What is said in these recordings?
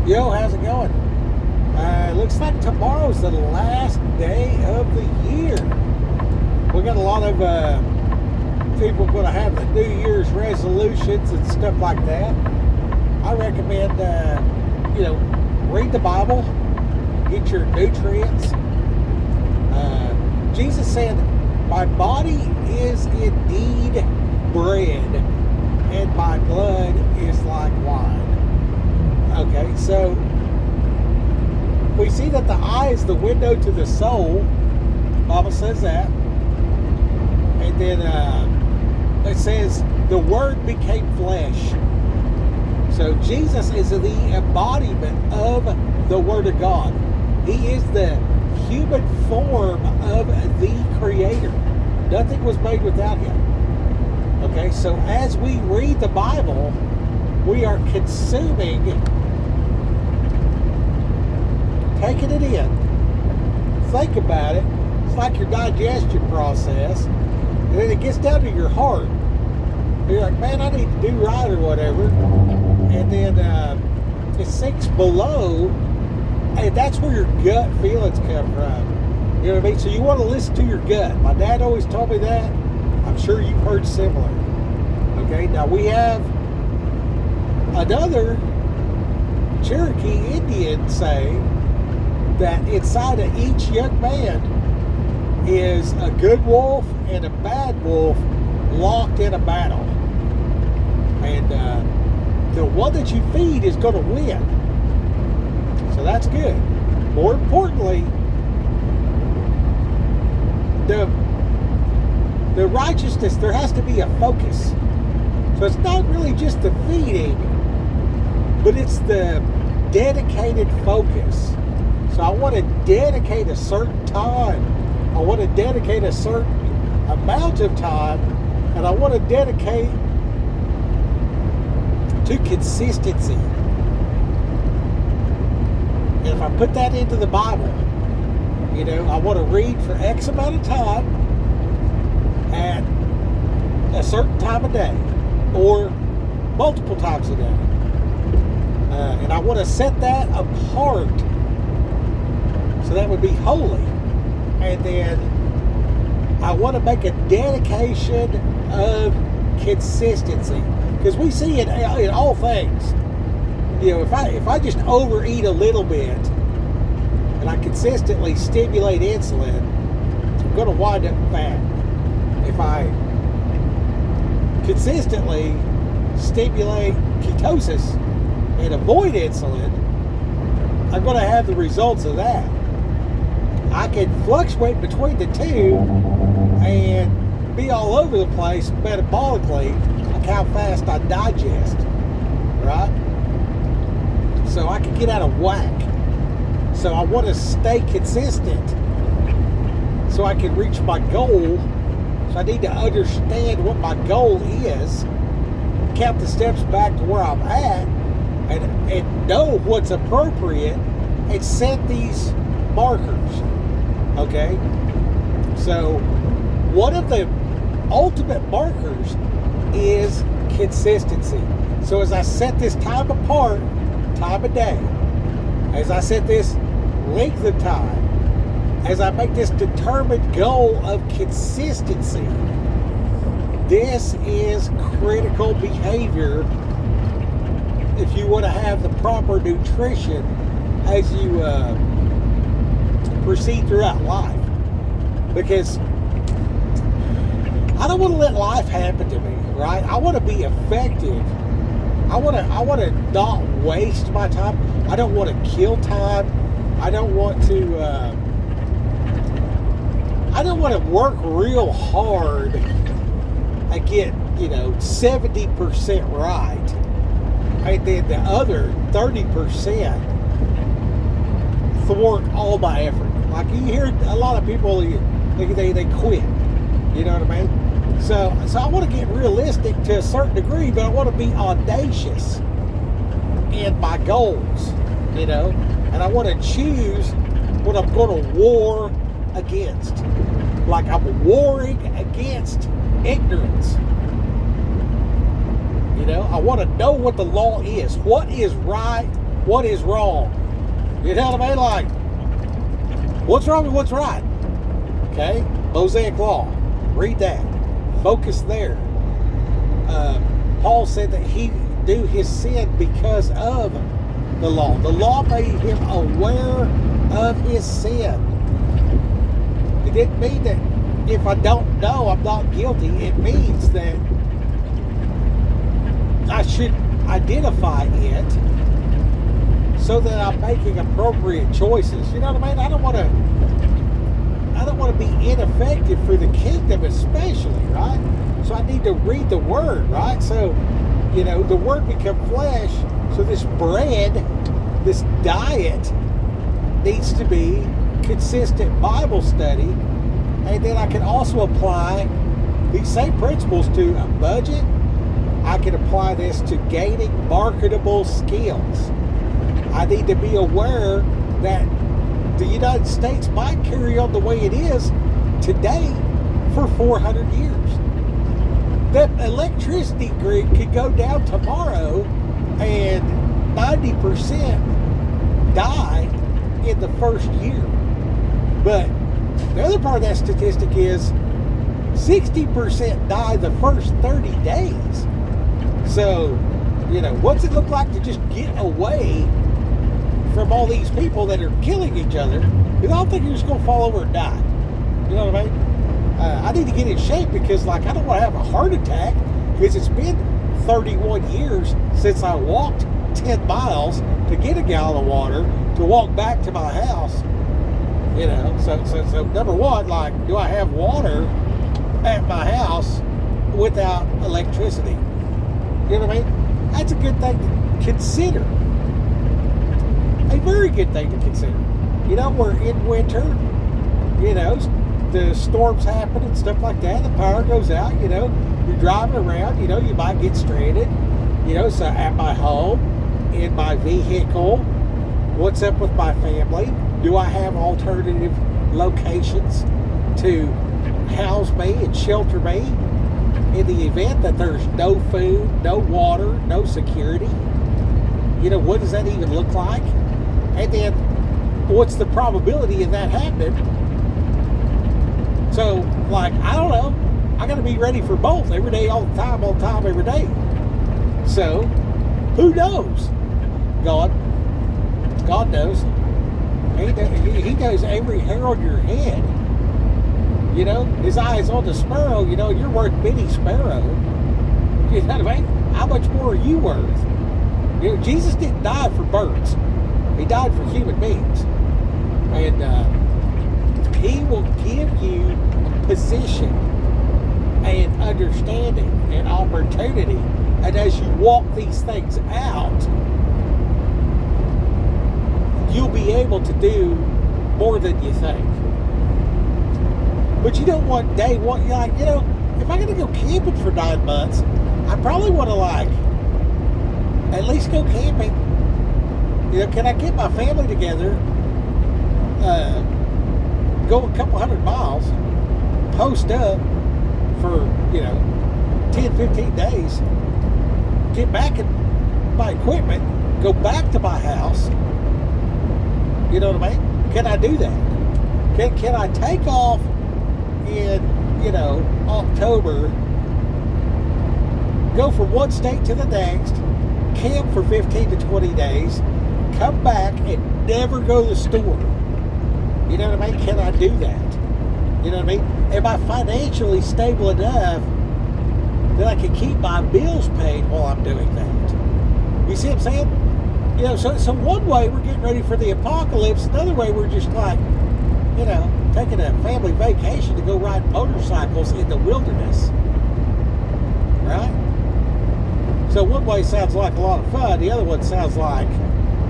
Yo, how's it going? Looks like tomorrow's the last day of the year. We got a lot of people going to have the New Year's resolutions and stuff like that. I recommend, read the Bible, get your nutrients. Jesus said, "My body is indeed bread, and my blood is like wine." Okay, so we see that the eye is the window to the soul. Bible says that. And then it says the Word became flesh. So Jesus is the embodiment of the Word of God. He is the human form of the Creator. Nothing was made without Him. Okay, so as we read the Bible, we are consuming, taking it in. Think about it. It's like your digestion process. And then it gets down to your heart. You're like, man, I need to do right or whatever. And then it sinks below. And that's where your gut feelings come from. You know what I mean? So you want to listen to your gut. My dad always told me that. I'm sure you've heard similar. Okay, now we have another Cherokee Indian saying that inside of each young man is a good wolf and a bad wolf locked in a battle. And the one that you feed is going to win. So that's good. More importantly, the righteousness, there has to be a focus. So it's not really just the feeding, but it's the dedicated focus. So I want to dedicate a certain time. I want to dedicate a certain amount of time, and I want to dedicate to consistency. And if I put that into the Bible, I want to read for X amount of time at a certain time of day or multiple times a day. And I want to set that apart so that would be holy. And then I want to make a dedication of consistency. Because we see it in all things. If I just overeat a little bit and I consistently stimulate insulin, I'm going to wind up fat. If I consistently stimulate ketosis and avoid insulin, I'm going to have the results of that. I can fluctuate between the two and be all over the place metabolically, like how fast I digest, right? So I can get out of whack. So I want to stay consistent so I can reach my goal. So I need to understand what my goal is, count the steps back to where I'm at, and know what's appropriate, and set these markers. Okay? So one of the ultimate markers is consistency. So as I set this time apart, time of day, as I set this length of time, as I make this determined goal of consistency, this is critical behavior if you want to have the proper nutrition as you proceed throughout life. Because I don't want to let life happen to me, right? I want to be effective. I want to not waste my time. I don't want to kill time. I don't want to work real hard and get 70% right, and then the other 30% thwart all my effort. Like you hear a lot of people, they quit. You know what I mean? So I want to get realistic to a certain degree, but I want to be audacious in my goals, and I want to choose what I'm going to war against. Like I'm warring against ignorance. I want to know what the law is. What is right what is wrong. You know what I mean? Like, what's wrong and what's right? Okay? Mosaic Law. Read that. Focus there. Paul said that he knew his sin because of the law. The law made him aware of his sin. It didn't mean that if I don't know, I'm not guilty. It means that I should identify it so that I'm making appropriate choices. You know what I mean? I don't want to be ineffective for the kingdom, especially, right? So I need to read the Word, right? So, you know, the Word become flesh. So this bread, this diet, needs to be consistent Bible study. And then I can also apply these same principles to a budget. I can apply this to gaining marketable skills. I need to be aware that the United States might carry on the way it is today for 400 years. The electricity grid could go down tomorrow and 90% die in the first year. But the other part of that statistic is 60% die the first 30 days. So, you know, what's it look like to just get away from all these people that are killing each other? Because I don't think you're just going to fall over and die. You know what I mean? I need to get in shape because, like, I don't want to have a heart attack because it's been 31 years since I walked 10 miles to get a gallon of water to walk back to my house. You know, so number one, like, do I have water at my house without electricity? You know what I mean? That's a good thing to consider. A very good thing to consider. You know, we're in winter, you know, the storms happen and stuff like that. The power goes out, you know, you're driving around, you know, you might get stranded, you know, so at my home, in my vehicle, what's up with my family? Do I have alternative locations to house me and shelter me in the event that there's no food, no water, no security? You know, what does that even look like? And then, what's the probability of that happening? So, like, I don't know. I got to be ready for both every day, all the time, every day. So, who knows? God knows. He knows every hair on your head. You know, his eye is on the sparrow. You know, you're worth many sparrow. You know what I mean? How much more are you worth? You know, Jesus didn't die for birds. He died for human beings. And he will give you position and understanding and opportunity. And as you walk these things out, you'll be able to do more than you think. But you don't want day one, you're like, you know, if I'm going to go camping for 9 months, I probably want to, like, at least go camping. You know, can I get my family together, go a couple 100 miles, post up for, you know, 10, 15 days, get back in my equipment, go back to my house. You know what I mean? Can I do that? Can I take off in, you know, October, go from one state to the next, camp for 15 to 20 days, come back and never go to the store? You know what I mean? Can I do that? You know what I mean? Am I financially stable enough that I can keep my bills paid while I'm doing that? You see what I'm saying? You know, so one way we're getting ready for the apocalypse, another way we're just like, you know, taking a family vacation to go ride motorcycles in the wilderness. Right? So one way sounds like a lot of fun, the other one sounds like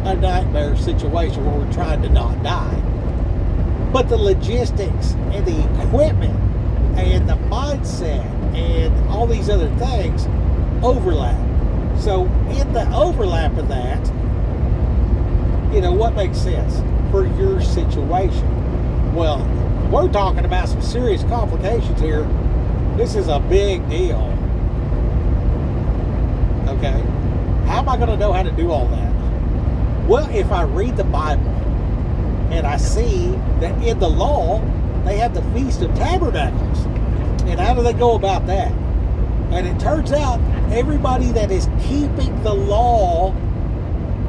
a nightmare situation where we're trying to not die. But the logistics and the equipment and the mindset and all these other things overlap. So in the overlap of that, you know, what makes sense for your situation? Well, we're talking about some serious complications here. This is a big deal. Okay? How am I going to know how to do all that? Well, if I read the Bible and I see that in the law they have the Feast of Tabernacles, and how do they go about that? And it turns out everybody that is keeping the law,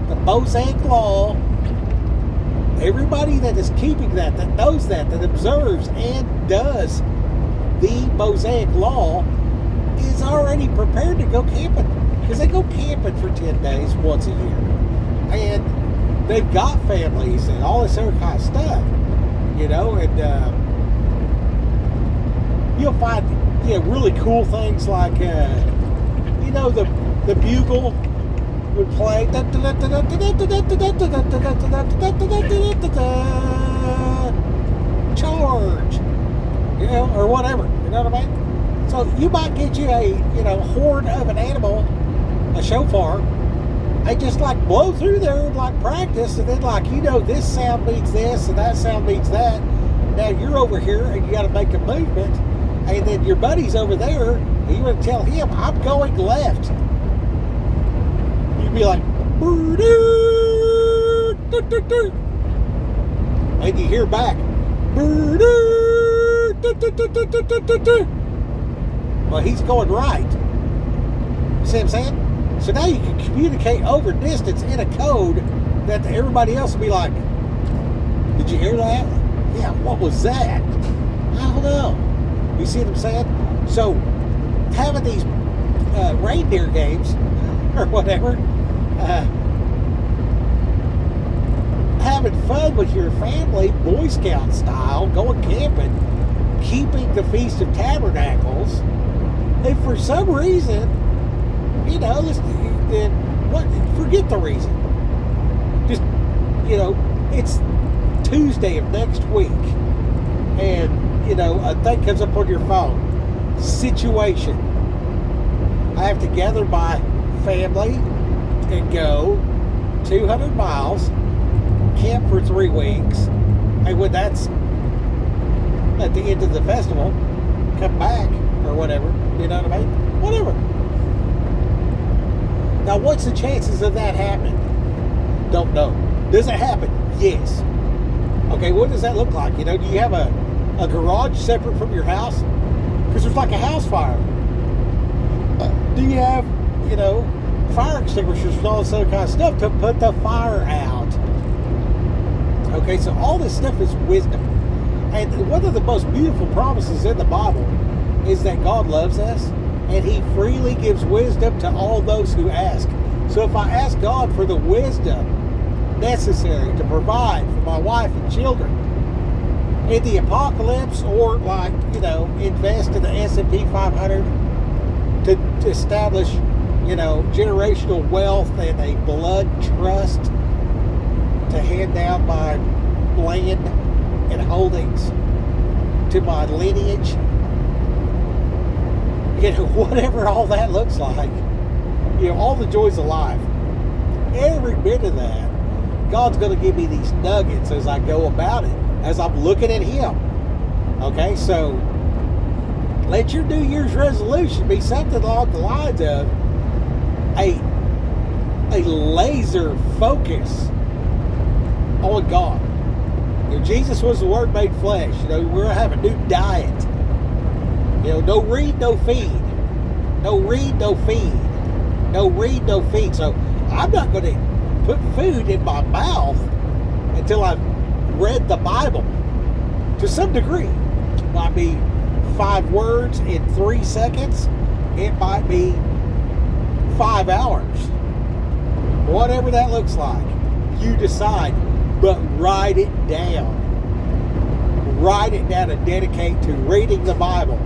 the Mosaic law, everybody that is keeping that knows that observes and does the Mosaic law is already prepared to go camping. Because they go camping for 10 days once a year. And they've got families and all this other kind of stuff. You know, and you'll find, you know, really cool things like, you know, the bugle would play charge, you know, or whatever, you know what I mean? So you might get you a, you know, horn of an animal, a shofar, and just like blow through there and like practice, and then like, you know, this sound means this and that sound means that. Now you're over here and you got to make a movement, and then your buddy's over there, and you want to tell him, I'm going left. You'd be like, and you hear back, well, he's going right. See what I'm saying? So now you can communicate over distance in a code that everybody else will be like, did you hear that? Yeah, what was that? I don't know. You see what I'm saying? So having these reindeer games or whatever, having fun with your family, Boy Scout style, going camping, keeping the Feast of Tabernacles, and for some reason, you know, forget the reason. Just, you know, it's Tuesday of next week, and, you know, a thing comes up on your phone. Situation. I have to gather my family and go 200 miles, camp for 3 weeks, and when that's at the end of the festival, come back or whatever, you know what I mean? Whatever. Now, what's the chances of that happening? Don't know. Does it happen? Yes. Okay, what does that look like? You know, do you have a garage separate from your house? Because there's like a house fire. Do you have, you know, fire extinguishers and all this other kind of stuff to put the fire out? Okay, so all this stuff is wisdom. And one of the most beautiful promises in the Bible is that God loves us, and He freely gives wisdom to all those who ask. So if I ask God for the wisdom necessary to provide for my wife and children in the apocalypse, or like, you know, invest in the S&P 500 to establish, you know, generational wealth and a blood trust to hand down my land and holdings to my lineage, you know, whatever all that looks like, you know, all the joys of life, every bit of that, God's going to give me these nuggets as I go about it, as I'm looking at Him. Okay, so let your New Year's resolution be something along the lines of a laser focus on God. You know, Jesus was the Word made flesh. You know, we're going to have a new diet. You know, no read, no feed. No read, no feed. No read, no feed. So I'm not going to put food in my mouth until I've read the Bible to some degree. It might be 5 words in 3 seconds. It might be 5 hours. Whatever that looks like, you decide. But write it down. Write it down and dedicate to reading the Bible.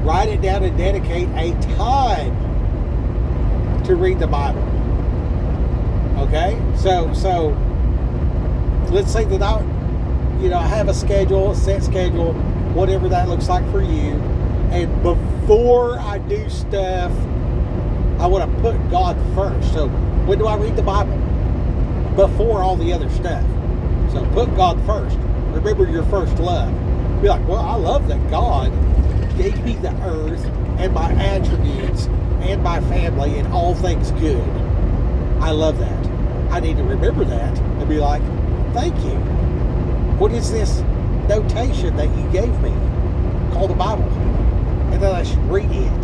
Write it down and dedicate a time to read the Bible. Okay? So let's say that I have a schedule, a set schedule, whatever that looks like for you. And before I do stuff, I want to put God first. So when do I read the Bible? Before all the other stuff. So put God first. Remember your first love. Be like, well, I love that God gave me the earth and my attributes and my family and all things good. I love that. I need to remember that and be like, thank you. What is this notation that you gave me called the Bible? And then I should read it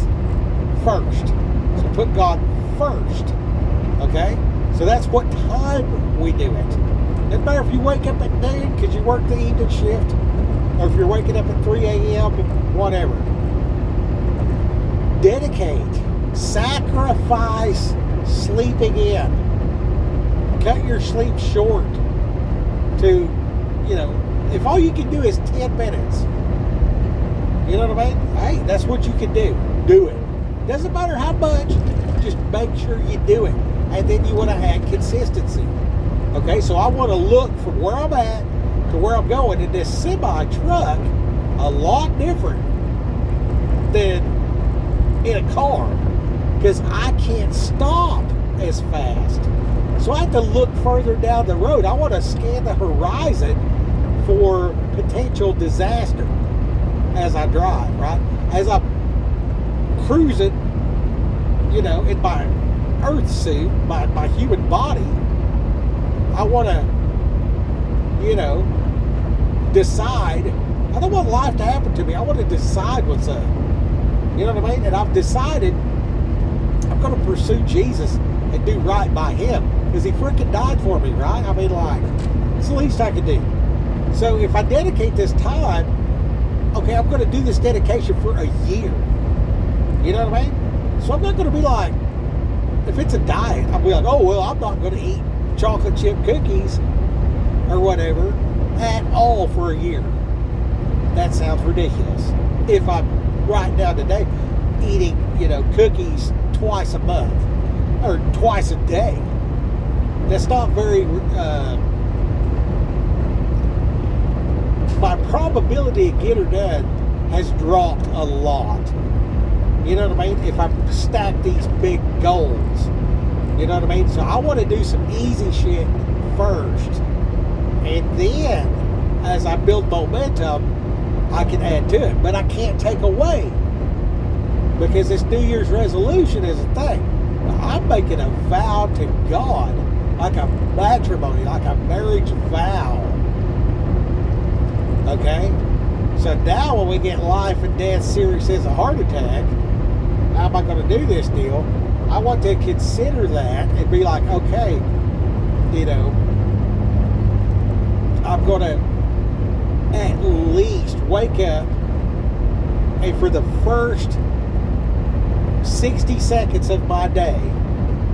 first. So put God first. Okay? So that's what time we do it. Doesn't matter if you wake up at noon because you work the evening shift, or if you're waking up at 3 a.m., whatever. Dedicate, sacrifice sleeping in. Cut your sleep short to, if all you can do is 10 minutes, you know what I mean? Hey, that's what you can do. Do it. Doesn't matter how much, just make sure you do it. And then you want to add consistency. Okay, so I want to look from where I'm at to where I'm going in this semi-truck a lot different than in a car, because I can't stop as fast. So I have to look further down the road. I want to scan the horizon for potential disaster as I drive, right? As I'm cruising, in my earth suit, my human body, I want to, decide. I don't want life to happen to me. I want to decide what's up. You know what I mean? And I've decided I'm going to pursue Jesus and do right by Him, because He freaking died for me, right? I mean, it's the least I can do. So if I dedicate this time, okay, I'm going to do this dedication for a year. You know what I mean? So I'm not going to be like, if it's a diet, I'll be like, oh, well, I'm not going to eat chocolate chip cookies or whatever at all for a year. That sounds ridiculous. If I'm right now today eating, cookies twice a month or twice a day, that's not very, my probability of getting her done has dropped a lot. You know what I mean? If I stack these big goals, you know what I mean? So I want to do some easy shit first. And then, as I build momentum, I can add to it. But I can't take away, because this New Year's resolution is a thing. I'm making a vow to God, like a matrimony, like a marriage vow. Okay? So now when we get life and death serious as a heart attack, how am I going to do this deal? I want to consider that and be like, okay, I'm going to at least wake up and for the first 60 seconds of my day,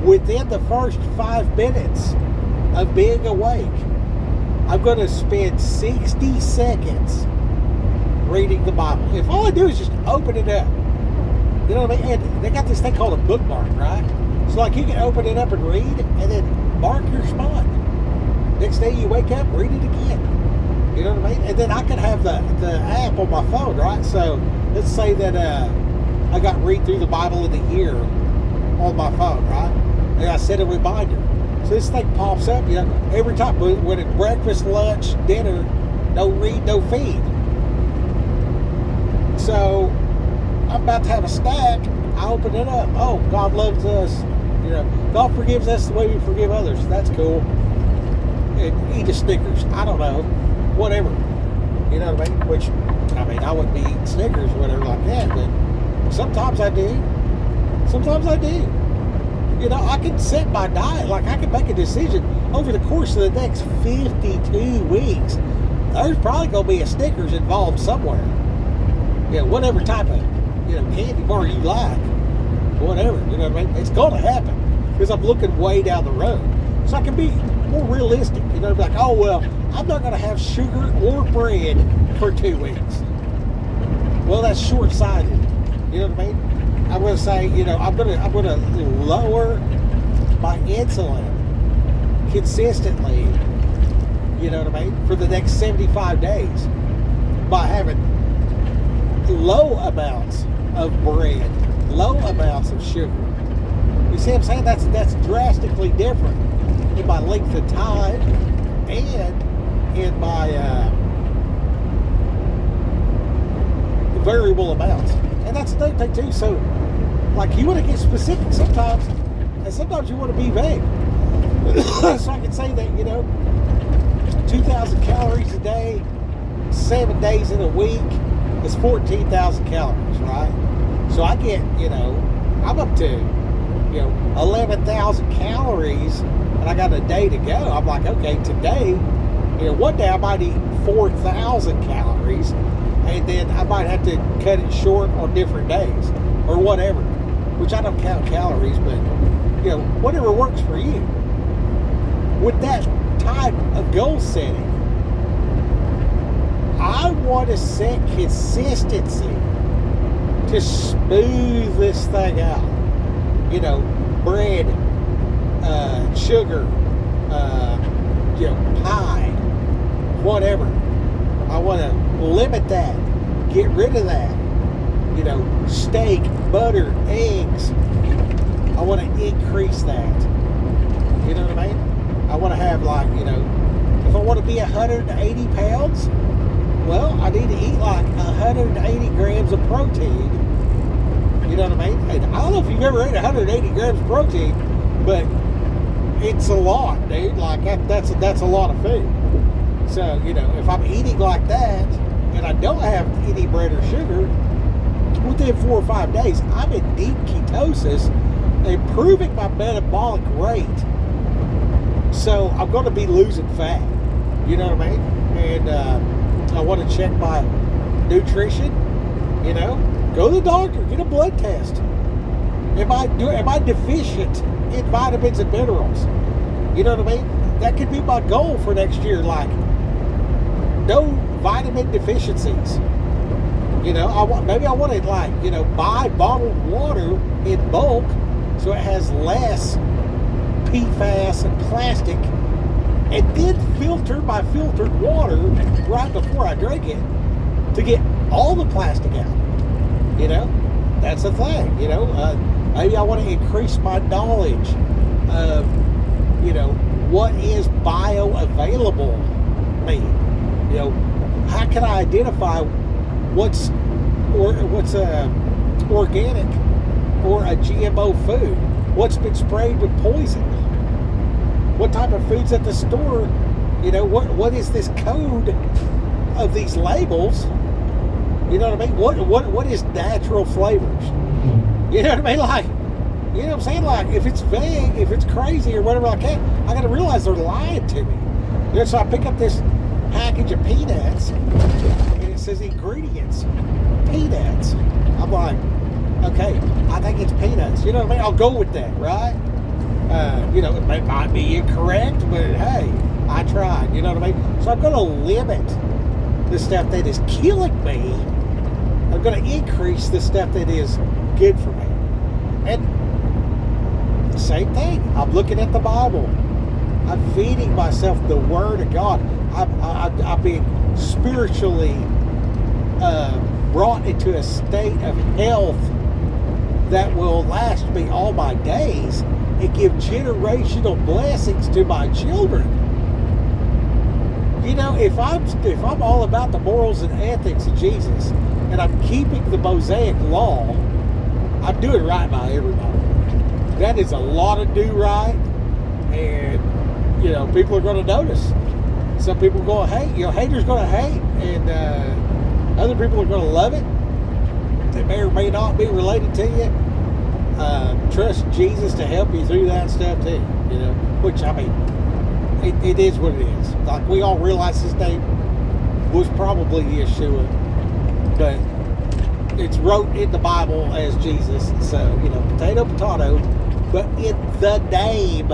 within the first 5 minutes of being awake, I'm going to spend 60 seconds reading the Bible. If all I do is just open it up, you know what I mean? And they got this thing called a bookmark, right? So like you can open it up and read and then mark your spot. Next day you wake up, read it again. You know what I mean? And then I can have the app on my phone, right? So let's say that I got read through the Bible in the year on my phone, right? And I set a reminder. So this thing pops up, every time. When it's breakfast, lunch, dinner, no read, no feed. So I'm about to have a snack. I open it up. Oh, God loves us. God forgives us the way we forgive others. That's cool. And eat a Snickers. I don't know. Whatever. You know what I mean? Which, I wouldn't be eating Snickers or whatever like that, but sometimes I do. Sometimes I do. I can set my diet. Like, I can make a decision over the course of the next 52 weeks. There's probably going to be a Snickers involved somewhere. Whatever type of, candy bar you like. Whatever, you know what I mean? It's going to happen because I'm looking way down the road. So I can be more realistic. Like, oh, well, I'm not going to have sugar or bread for 2 weeks. Well, that's short-sighted. You know what I mean? I'm going to say, I'm going to lower my insulin consistently, you know what I mean, for the next 75 days by having low amounts of bread, low amounts of sugar. You see what I'm saying? That's drastically different in my length of time and in my variable amounts. And that's another thing too. So, like, you want to get specific sometimes, and sometimes you want to be vague. So I can say that, 2,000 calories a day, 7 days in a week is 14,000 calories, right? So I get, I'm up to, 11,000 calories, and I got a day to go. I'm like, okay, today, one day I might eat 4,000 calories, and then I might have to cut it short on different days or whatever, which I don't count calories, but, whatever works for you. With that type of goal setting, I want to set consistency to smooth this thing out. Bread, sugar, pie, whatever. I want to limit that, get rid of that. Steak, butter, eggs. I want to increase that. You know what I mean? I want to have if I want to be 180 pounds, well, I need to eat 180 grams of protein. You know what I mean? And I don't know if you've ever ate 180 grams of protein, but it's a lot, dude. That's a lot of food. So, if I'm eating like that and I don't have any bread or sugar, within 4 or 5 days, I'm in deep ketosis, improving my metabolic rate. So I'm going to be losing fat. You know what I mean? And I want to check my nutrition. Go to the doctor, get a blood test. Am I deficient in vitamins and minerals? You know what I mean? That could be my goal for next year. No vitamin deficiencies. Maybe I want to buy bottled water in bulk so it has less PFAS and plastic, and then filter my filtered water right before I drink it to get all the plastic out. That's the thing. Maybe I want to increase my knowledge of what is bioavailable meat. How can I identify what's organic or a GMO food? What's been sprayed with poison? What type of food's at the store? What is this code of these labels? You know what I mean? What is natural flavors? You know what I mean? You know what I'm saying? If it's vague, if it's crazy or whatever I got to realize they're lying to me. So I pick up this package of peanuts and it says ingredients, peanuts. I'm like, okay, I think it's peanuts. You know what I mean? I'll go with that, right? It might be incorrect, but hey, I tried. You know what I mean? So I'm going to limit the stuff that is killing me. I'm going to increase the stuff that is good for me. And same thing. I'm looking at the Bible. I'm feeding myself the Word of God. I'm being spiritually brought into a state of health that will last me all my days and give generational blessings to my children. If I'm all about the morals and ethics of Jesus and I'm keeping the Mosaic law, I'm doing right by everybody. That is a lot of do right, and people are going to notice. Some people are going to hate. Haters going to hate, and other people are going to love it. They may or may not be related to you. Trust Jesus to help you through that stuff too. Which it is what it is. We all realize his name was probably Yeshua, but it's wrote in the Bible as Jesus. So potato, potato. But the name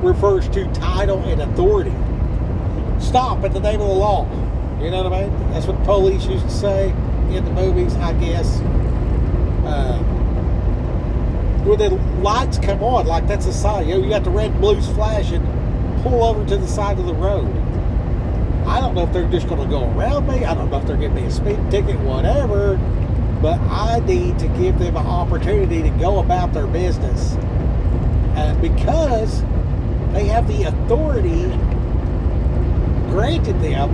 refers to title and authority. Stop at the name of the law. You know what I mean? That's what the police used to say in the movies, I guess. When the lights come on, that's a sign. You got the red and blues flashing, pull over to the side of the road. I don't know if they're just going to go around me. I don't know if they're giving me a speeding ticket, whatever. But I need to give them an opportunity to go about their business. Because they have the authority granted them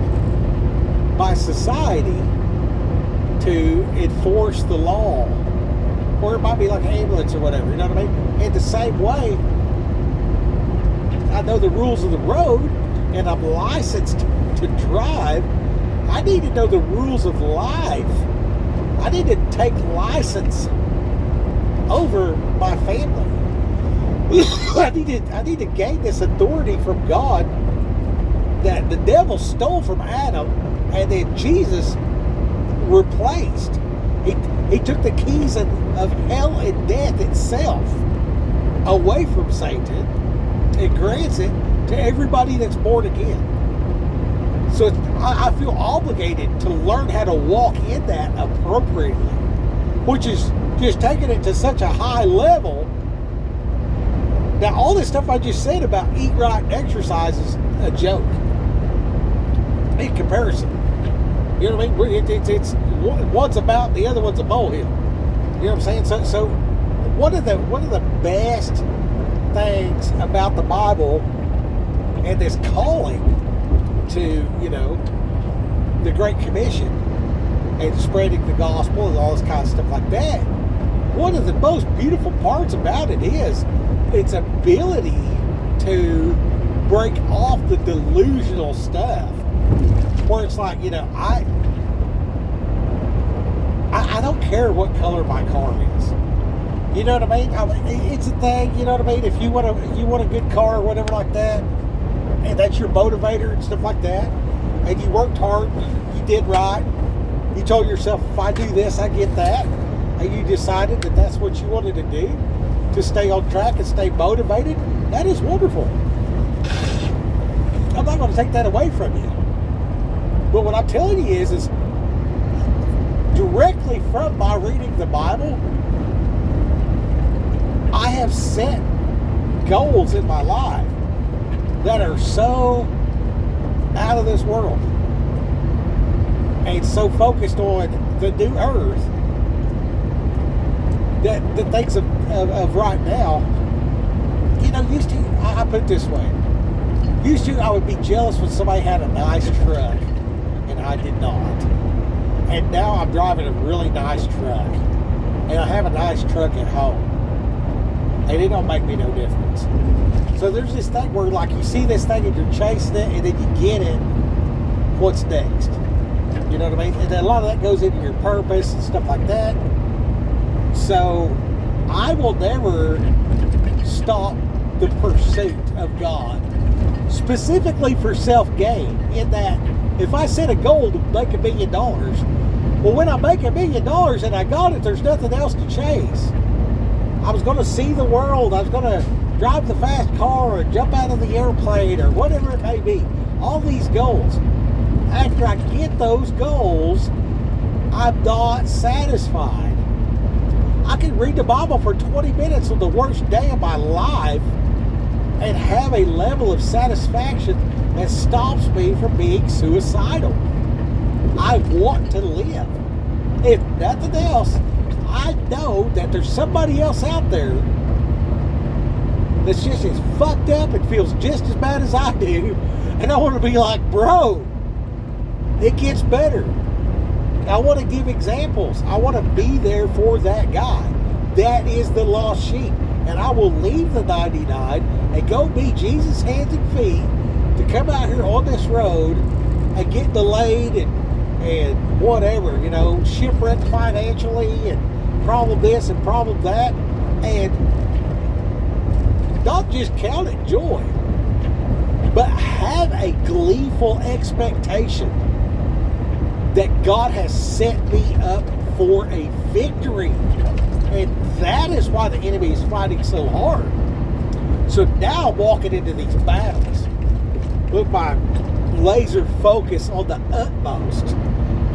by society to enforce the law. Or it might be like an ambulance or whatever, you know what I mean? In the same way, I know the rules of the road and I'm licensed to drive, I need to know the rules of life. I need to take license over my family. I need to gain this authority from God that the devil stole from Adam, and then Jesus replaced. He took the keys of hell and death itself away from Satan and grants it to everybody that's born again. So I feel obligated to learn how to walk in that appropriately, which is just taking it to such a high level. Now, all this stuff I just said about eat right and exercise is a joke in comparison. You know what I mean? It's one's a mountain, the other one's a molehill. You know what I'm saying? So one of the best things about the Bible and this calling to, the Great Commission and spreading the gospel and all this kind of stuff like that, one of the most beautiful parts about it is its ability to break off the delusional stuff where it's like, I don't care what color my car is. You know what I mean? It's a thing, you know what I mean? If you want a good car or whatever like that, and that's your motivator and stuff like that, and you worked hard, you did right, you told yourself, if I do this, I get that, and you decided that that's what you wanted to do, to stay on track and stay motivated, that is wonderful. I'm not going to take that away from you. But what I'm telling you is directly from my reading the Bible, I have set goals in my life that are so out of this world and so focused on the new earth that the things of right now, used to, I put it this way, used to I would be jealous when somebody had a nice truck and I did not. And now I'm driving a really nice truck and I have a nice truck at home. And it don't make me no difference. So there's this thing where, like, you see this thing and you're chasing it, and then you get it. What's next? You know what I mean? And a lot of that goes into your purpose and stuff like that. So I will never stop the pursuit of God, specifically for self-gain. In that, if I set a goal to make $1 million, well, when I make $1 million and I got it, there's nothing else to chase. I was going to see the world. I was going to drive the fast car or jump out of the airplane or whatever it may be. All these goals. After I get those goals, I'm not satisfied. I can read the Bible for 20 minutes on the worst day of my life and have a level of satisfaction that stops me from being suicidal. I want to live. If nothing else, I know that there's somebody else out there that's just as fucked up and feels just as bad as I do. And I want to be like, bro, it gets better. I want to give examples. I want to be there for that guy. That is the lost sheep. And I will leave the 99 and go be Jesus' hands and feet to come out here on this road and get delayed and whatever, shipwrecked financially and problem this and problem that, and not just count it joy, but have a gleeful expectation that God has set me up for a victory. And that is why the enemy is fighting so hard. So now I'm walking into these battles with my laser focus on the utmost,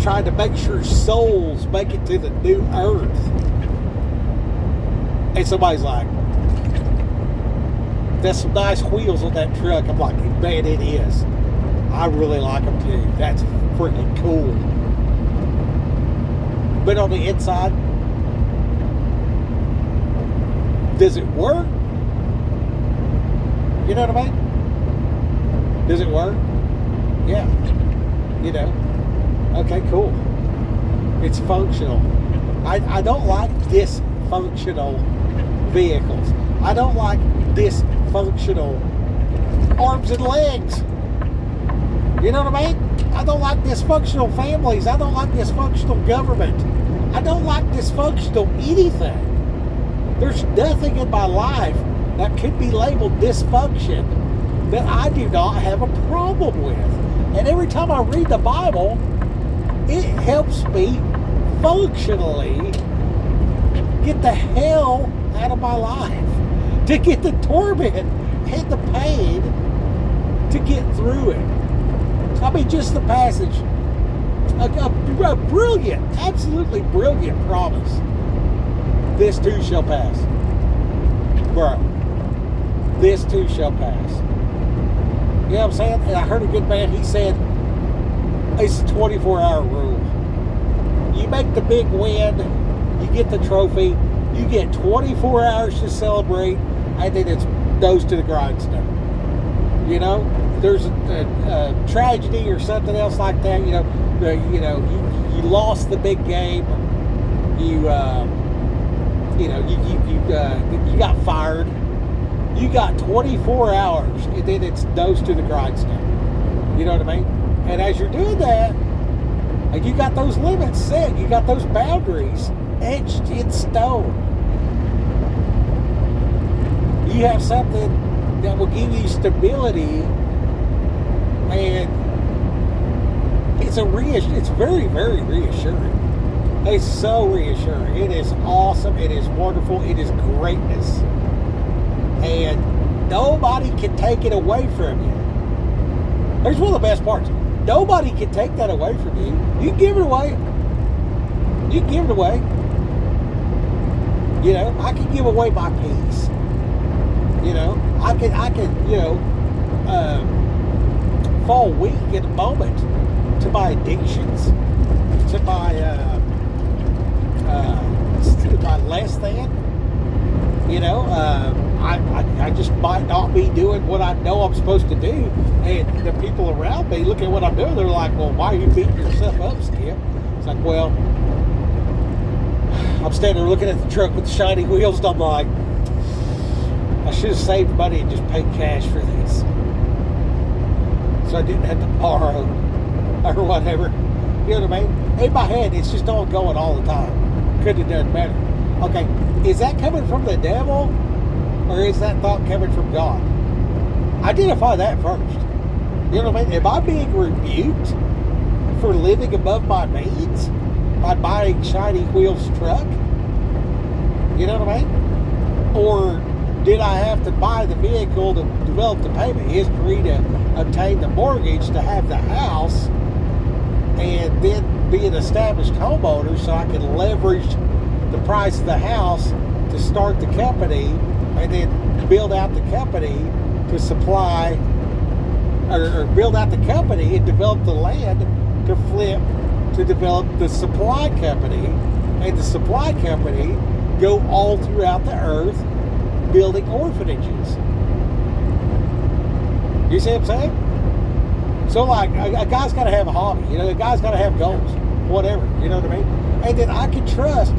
trying to make sure souls make it to the new earth. And somebody's like, there's some nice wheels on that truck. I'm like, man, it is. I really like them too. That's freaking cool. But on the inside, does it work? You know what I mean? Does it work? Yeah. Okay, cool. It's functional. I don't like dysfunctional vehicles. I don't like dysfunctional arms and legs. You know what I mean? I don't like dysfunctional families. I don't like dysfunctional government. I don't like dysfunctional anything. There's nothing in my life that could be labeled dysfunction that I do not have a problem with. And every time I read the Bible, it helps me functionally get the hell out of my life, to get the torment and the pain, to get through it. I mean, just the passage, a brilliant, absolutely brilliant promise. This too shall pass. Bro, this too shall pass. You know what I'm saying? And I heard a good man, he said, it's a 24-hour rule. You make the big win, you get the trophy, you get 24 hours to celebrate, and then it's nose to the grindstone. You know, there's a tragedy or something else like that. You lost the big game. You got fired. You got 24 hours, and then it's nose to the grindstone. You know what I mean? And as you're doing that, and you got those limits set, you got those boundaries etched in stone. You have something that will give you stability, and it's very, very reassuring. It's so reassuring. It is awesome. It is wonderful. It is greatness. And nobody can take it away from you. Here's one of the best parts. Nobody can take that away from you. You can give it away. You can give it away. You know, I can give away my peace. You know, I can fall weak in a moment to my addictions, to my less than. You know, I just might not be doing what I know I'm supposed to do, and the people around me look at what I'm doing. They're like, "Well, why are you beating yourself up, Skip?" It's like, well, I'm standing there looking at the truck with the shiny wheels, and I'm like, I should have saved money and just paid cash for this, so I didn't have to borrow or whatever. You know what I mean? In my head, it's just all going all the time. Could have done better. Okay, is that coming from the devil, or is that thought coming from God? Identify that first. You know what I mean? Am I being rebuked for living above my means by buying shiny wheels truck? You know what I mean? Or did I have to buy the vehicle to develop the payment history to obtain the mortgage to have the house, and then be an established homeowner so I can leverage the price of the house to start the company, and then build out the company to supply, or build out the company and develop the land to flip to develop the supply company, and the supply company go all throughout the earth building orphanages. You see what I'm saying? So like a guy's got to have a hobby, you know, a guy's got to have goals, whatever, you know what I mean? And then I can trust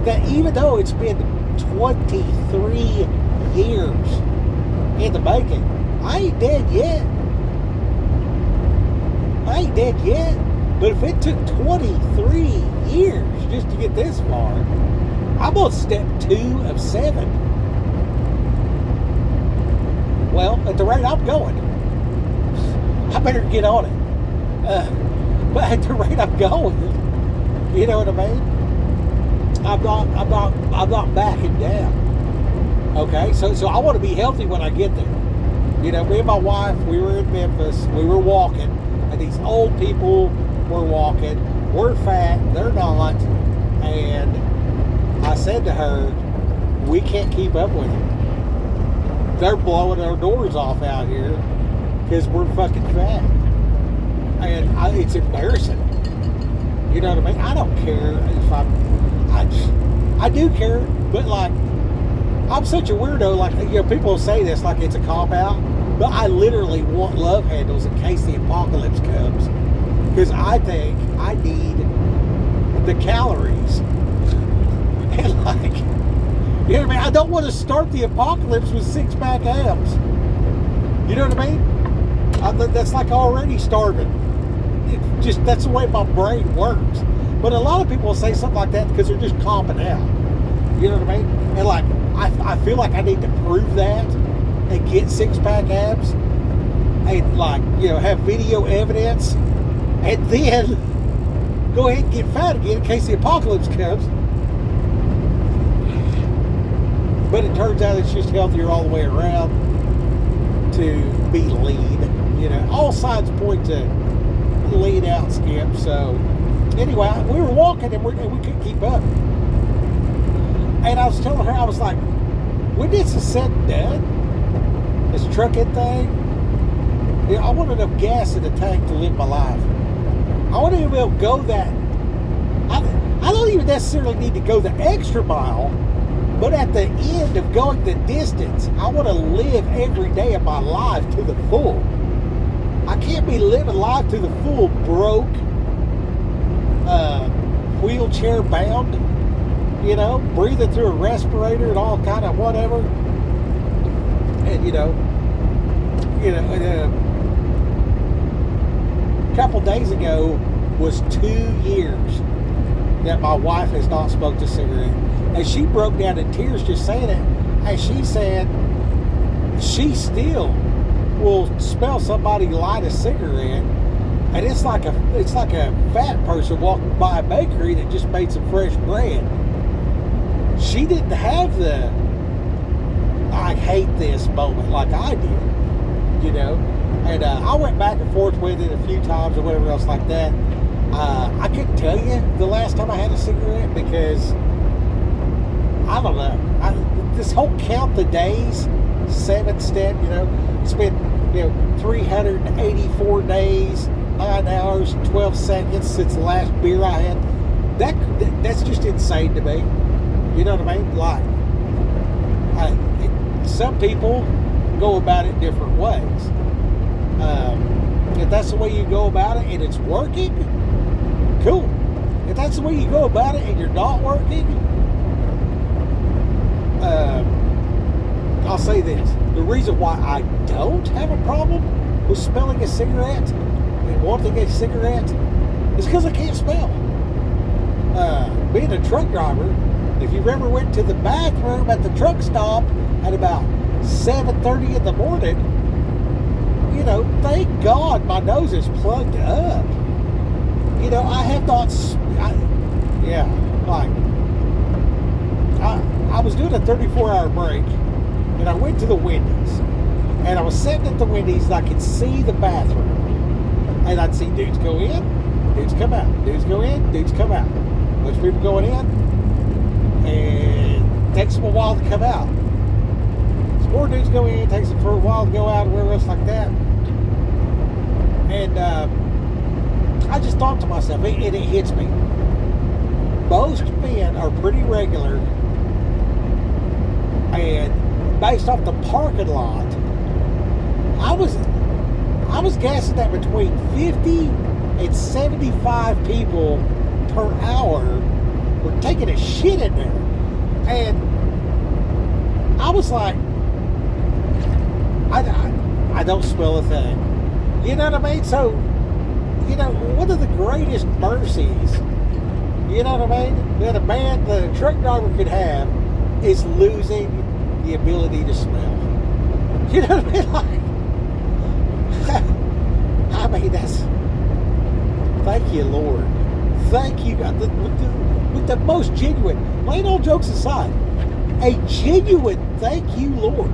that even though it's been 23 years in the making, I ain't dead yet. I ain't dead yet. But if it took 23 years just to get this far, I'm on step 2 of 7. Well, at the rate I'm going, I better get on it. But at the rate I'm going, you know what I mean? I'm not backing down. Okay, so I want to be healthy when I get there. You know, me and my wife, we were in Memphis, we were walking, and these old people were walking. We're fat, they're not, and I said to her, we can't keep up with them. They're blowing our doors off out here because we're fucking fat, and it's embarrassing. You know what I mean? I don't care if I do care, but like, I'm such a weirdo. Like, you know, people say this like it's a cop-out, but I literally want love handles in case the apocalypse comes, because I think I need the calories. And like, you know what I mean? I don't want to start the apocalypse with 6-pack abs. You know what I mean? That's like already starving. That's the way my brain works. But a lot of people say something like that because they're just comping out. You know what I mean? And like, I feel like I need to prove that and get six-pack abs and like, have video evidence and then go ahead and get fat again in case the apocalypse comes. But it turns out it's just healthier all the way around to be lean. All signs point to lean out, Skip. So anyway, we were walking and we couldn't keep up. And I was telling her, I was like, when this is said and done, this trucking thing, I want enough gas in the tank to live my life. I want to be able to go that. I don't even necessarily need to go the extra mile, but at the end of going the distance, I want to live every day of my life to the full. I can't be living life to the full broke, wheelchair bound, breathing through a respirator and all kind of whatever. And, a couple days ago was 2 years that my wife has not smoked a cigarette. And she broke down in tears just saying it. And she said she still will smell somebody light a cigarette, and it's like a fat person walking by a bakery that just made some fresh bread. She didn't have the I hate this moment like I did, And I went back and forth with it a few times or whatever else like that. I couldn't tell you the last time I had a cigarette because I don't know. This whole count the days, 7-step, it's been 384 days, 9 hours, 12 seconds since the last beer I had. That's just insane to me. You know what I mean? Like, some people go about it different ways. If that's the way you go about it and it's working, cool. If that's the way you go about it and you're not working, I'll say this. The reason why I don't have a problem with smelling a cigarette and wanting a cigarette is because I can't smell. Being a truck driver, if you ever went to the bathroom at the truck stop at about 7:30 in the morning, thank God my nose is plugged up. I have not, I was doing a 34-hour break, and I went to the Wendy's, and I was sitting at the Wendy's, and I could see the bathroom, and I'd see dudes go in, dudes come out, dudes go in, dudes come out, a bunch of people going in, and it takes them a while to come out. Some more dudes go in, it takes them for a while to go out, or whatever else like that. And I just thought to myself, and it hits me. Most men are pretty regular, and based off the parking lot, I was guessing that between 50 and 75 people per hour were taking a shit in there. And I was like, I don't smell a thing. You know what I mean? So, one of the greatest mercies, you know what I mean, that a truck driver could have is losing the ability to smell. You know what I mean? Like, that's, thank you, Lord. Thank you, God. With the most genuine, plain old jokes aside, a genuine thank you, Lord.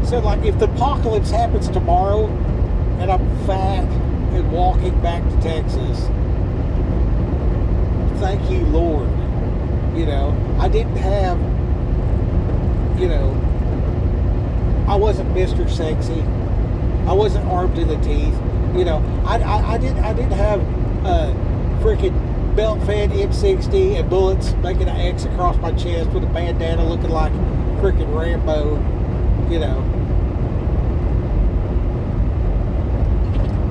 So, like, if the apocalypse happens tomorrow and I'm fat and walking back to Texas, thank you, Lord. I didn't have, I wasn't Mr. Sexy. I wasn't armed to the teeth. I didn't have a freaking belt-fed M60 and bullets making an X across my chest with a bandana looking like freaking Rambo.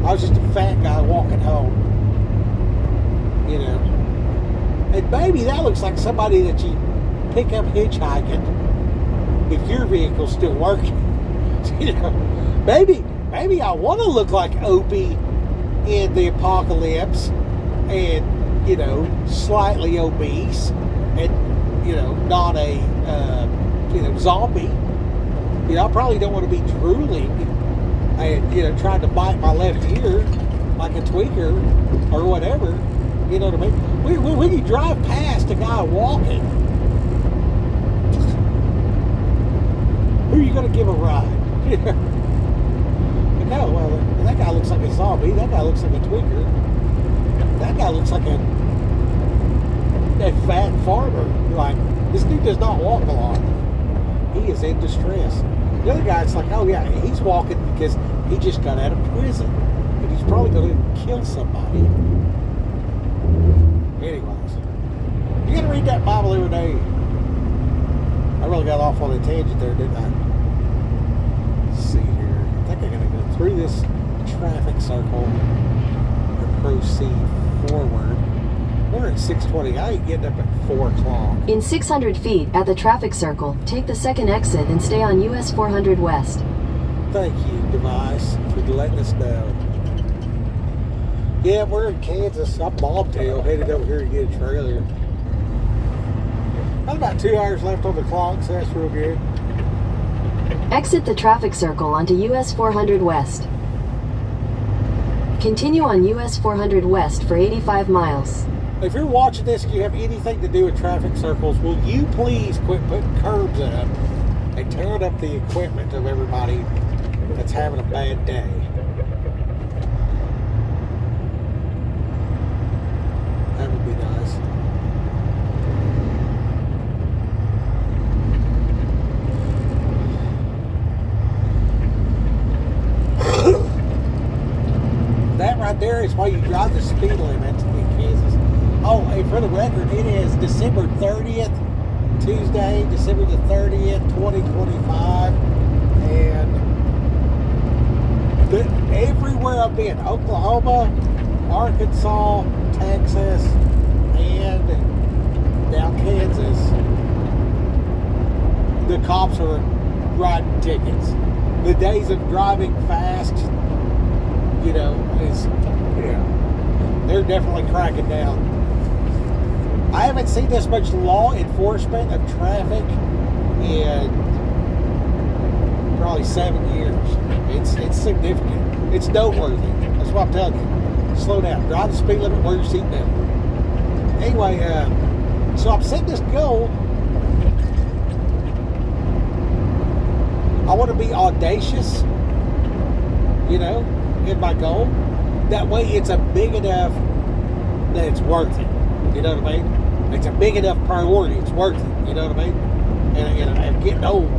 I was just a fat guy walking home. And maybe that looks like somebody that you pick up hitchhiking if your vehicle's still working. You know, maybe I want to look like Opie in the apocalypse, and you know, slightly obese, and you know, not a you know, zombie. You know, I probably don't want to be drooling and, you know, trying to bite my left ear like a tweaker or whatever. You know what I mean? When you drive past a guy walking, who are you going to give a ride? You know? Like, oh, well, that guy looks like a zombie. That guy looks like a tweaker. That guy looks like a fat farmer. Like, this dude does not walk a lot. He is in distress. The other guy's like, oh yeah, he's walking because he just got out of prison. And he's probably going to kill somebody. Anyways, you got to read that Bible every day. I really got off on a tangent there, didn't I? Let's see here. I think I'm going to go through this traffic circle and proceed forward. We're at 6:20. I ain't getting up at 4 o'clock. In 600 feet at the traffic circle, take the second exit and stay on US 400 West. Thank you, device, for letting us know. Yeah, we're in Kansas. I'm bobtail, headed over here to get a trailer. Got about 2 hours left on the clock, so that's real good. Exit the traffic circle onto US 400 West. Continue on US 400 West for 85 miles. If you're watching this and you have anything to do with traffic circles, will you please quit putting curbs up and tearing up the equipment of everybody that's having a bad day? That would be nice. That right there is why you drive the speed limit in Kansas. Oh, hey, for the record, it is December 30th, Tuesday, December the 30th, 2025. And everywhere I've been, Oklahoma, Arkansas, Texas, and now Kansas, the cops are writing tickets. The days of driving fast, you know, they're definitely cracking down. I haven't seen this much law enforcement of traffic in probably 7 years. It's significant. It's noteworthy. That's what I'm telling you. Slow down. Drive the speed limit. Wear your seatbelt. Anyway, so I'm setting this goal. I want to be audacious, you know, in my goal. That way it's a big enough that it's worth it. You know what I mean? It's a big enough priority. It's worth it. You know what I mean? And I'm getting old.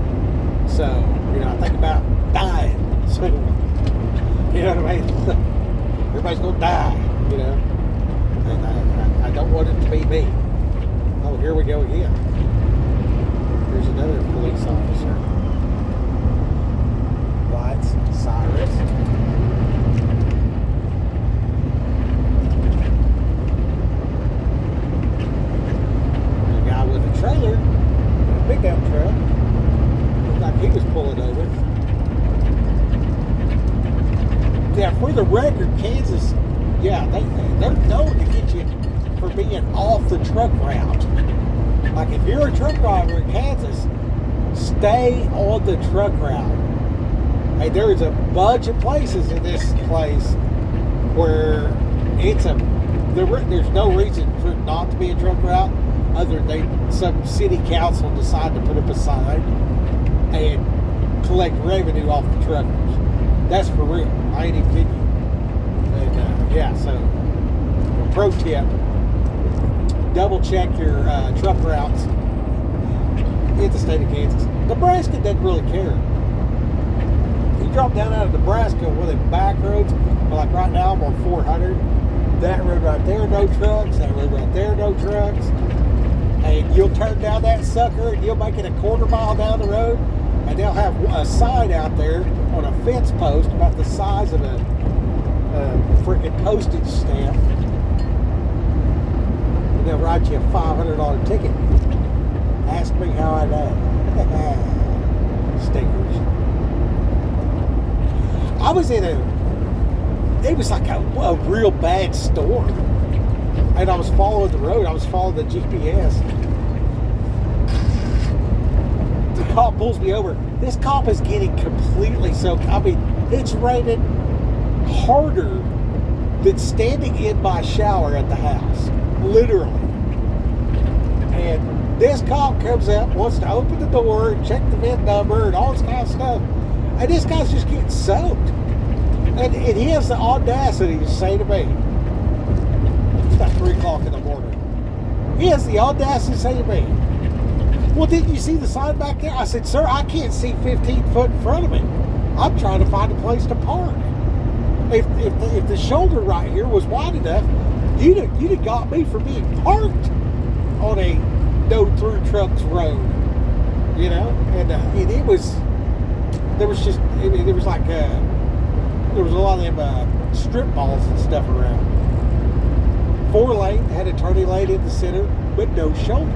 So, you know, I think about dying. So, you know what I mean? Everybody's going to die, you know? And I don't want it to be me. Oh, here we go again. There's another police officer. Lights, sirens. Trailer, a pickup truck, looked like he was pulling over. Yeah, for the record, Kansas, yeah, they're known to get you for being off the truck route. Like if you're a truck driver in Kansas, stay on the truck route. Hey, there's a bunch of places in this place where there's no reason for it not to be a truck route. Other than some city council decide to put up a sign and collect revenue off the truckers. That's for real. I ain't even kidding you. And yeah, so pro tip: double check your truck routes in the state of Kansas. Nebraska doesn't really care. You drop down out of Nebraska with the back roads, like right now I'm on 400. That road right there, no trucks. That road right there, no trucks. And you'll turn down that sucker and you'll make it a quarter mile down the road, and they'll have a sign out there on a fence post about the size of a freaking postage stamp, and they'll write you a $500 ticket. Ask me how I know. I was in it was like a real bad storm. And I was following the road. I was following the GPS. The cop pulls me over. This cop is getting completely soaked. I mean, it's raining harder than standing in my shower at the house. Literally. And this cop comes up, wants to open the door and check the VIN number and all this kind of stuff. And this guy's just getting soaked. And he has the audacity to say to me, it's about 3 o'clock in the morning. He has the audacity to say to me, well, didn't you see the sign back there? I said, sir, I can't see 15 foot in front of me. I'm trying to find a place to park. If the shoulder right here was wide enough, you'd have got me for being parked on a no-through trucks road, you know. And it was, there was like there was a lot of them strip malls and stuff around. 4 lane, had a turning lane in the center, but no shoulder.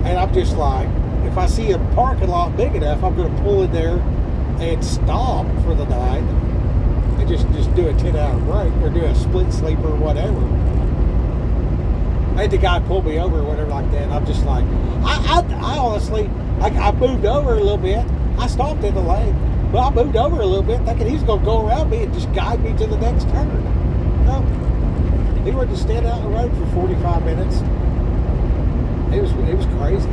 And I'm just like, if I see a parking lot big enough, I'm going to pull in there and stop for the night and just do a 10-hour break or do a split sleep or whatever. I had the guy pull me over or whatever like that. And I'm just like, I honestly, like, I moved over a little bit. I stopped in the lane, but I moved over a little bit thinking he's going to go around me and just guide me to the next turn. No, he were to stand out on the road for 45 minutes. It was crazy.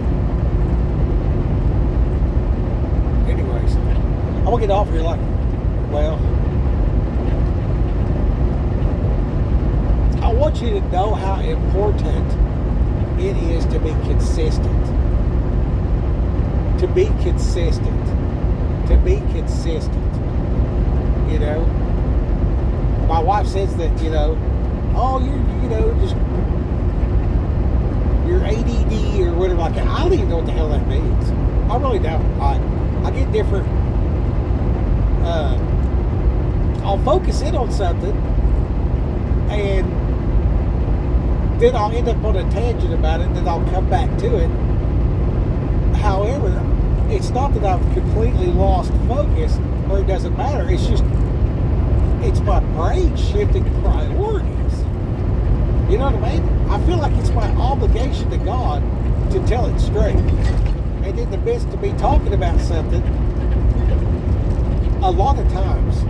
Anyways, I'm gonna get off here like, well, I want you to know how important it is to be consistent. To be consistent. To be consistent. You know? My wife says that, you know, oh, you're ADD or whatever like that. I don't even know what the hell that means. I really don't. I get different. I'll focus in on something, and then I'll end up on a tangent about it, and then I'll come back to it. However, it's not that I've completely lost focus, or it doesn't matter. It's just, it's my brain shifting priorities. You know what I mean? I feel like it's my obligation to God to tell it straight. And in the midst of me talking about something, a lot of times,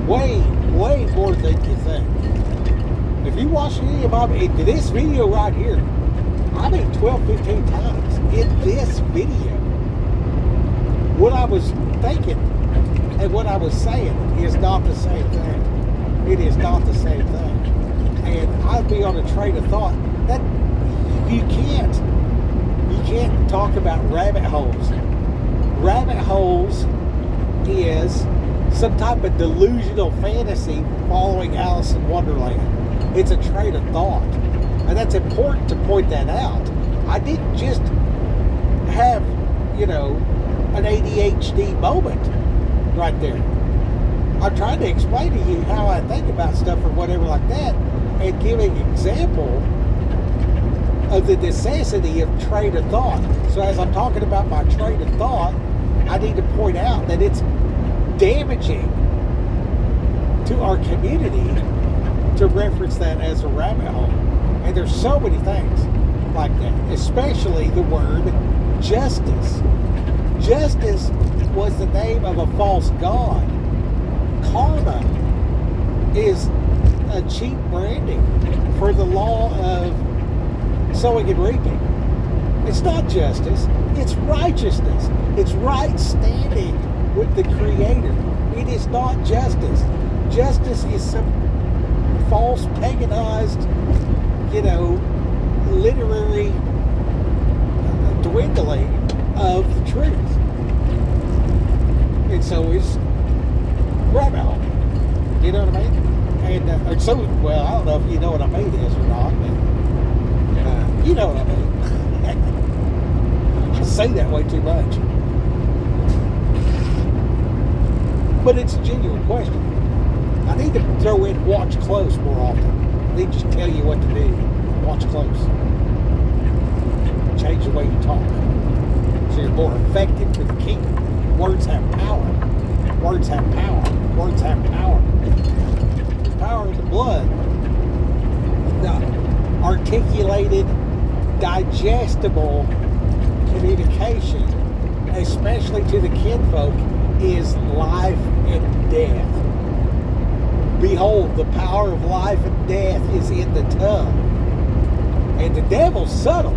way more than you think. If you watch any of my, this video right here, I mean 12, 15 times in this video. What I was thinking and what I was saying is not the same thing. It is not the same thing. And I'd be on a train of thought that you can't talk about rabbit holes. Rabbit holes is some type of delusional fantasy following Alice in Wonderland. It's a train of thought. And that's important to point that out. I didn't just have, you know, an ADHD moment right there. I'm trying to explain to you how I think about stuff or whatever like that, and giving an example of the necessity of train of thought. So as I'm talking about my train of thought, I need to point out that it's damaging to our community to reference that as a rabbit hole. And there's so many things like that, especially the word justice. Justice was the name of a false god. Karma is a cheap branding for the law of sowing and reaping. It's not justice, it's righteousness. It's right standing with the Creator. It is not justice. Justice is some false, paganized, you know, literary dwindling of the truth. And so it's rabbit hole. You know what I mean? And so, well, I don't know if you know what I mean is or not, but you know what I mean. I say that way too much. But it's a genuine question. I need to throw in watch close more often. I need to just tell you what to do. Watch close. Change the way you talk so you're more effective for the kingdom. words have power. Words have power. Words have power. There's power in the blood. The articulated, digestible communication, especially to the kinfolk, is life and death. Behold, the power of life and death is in the tongue. And the devil's subtle.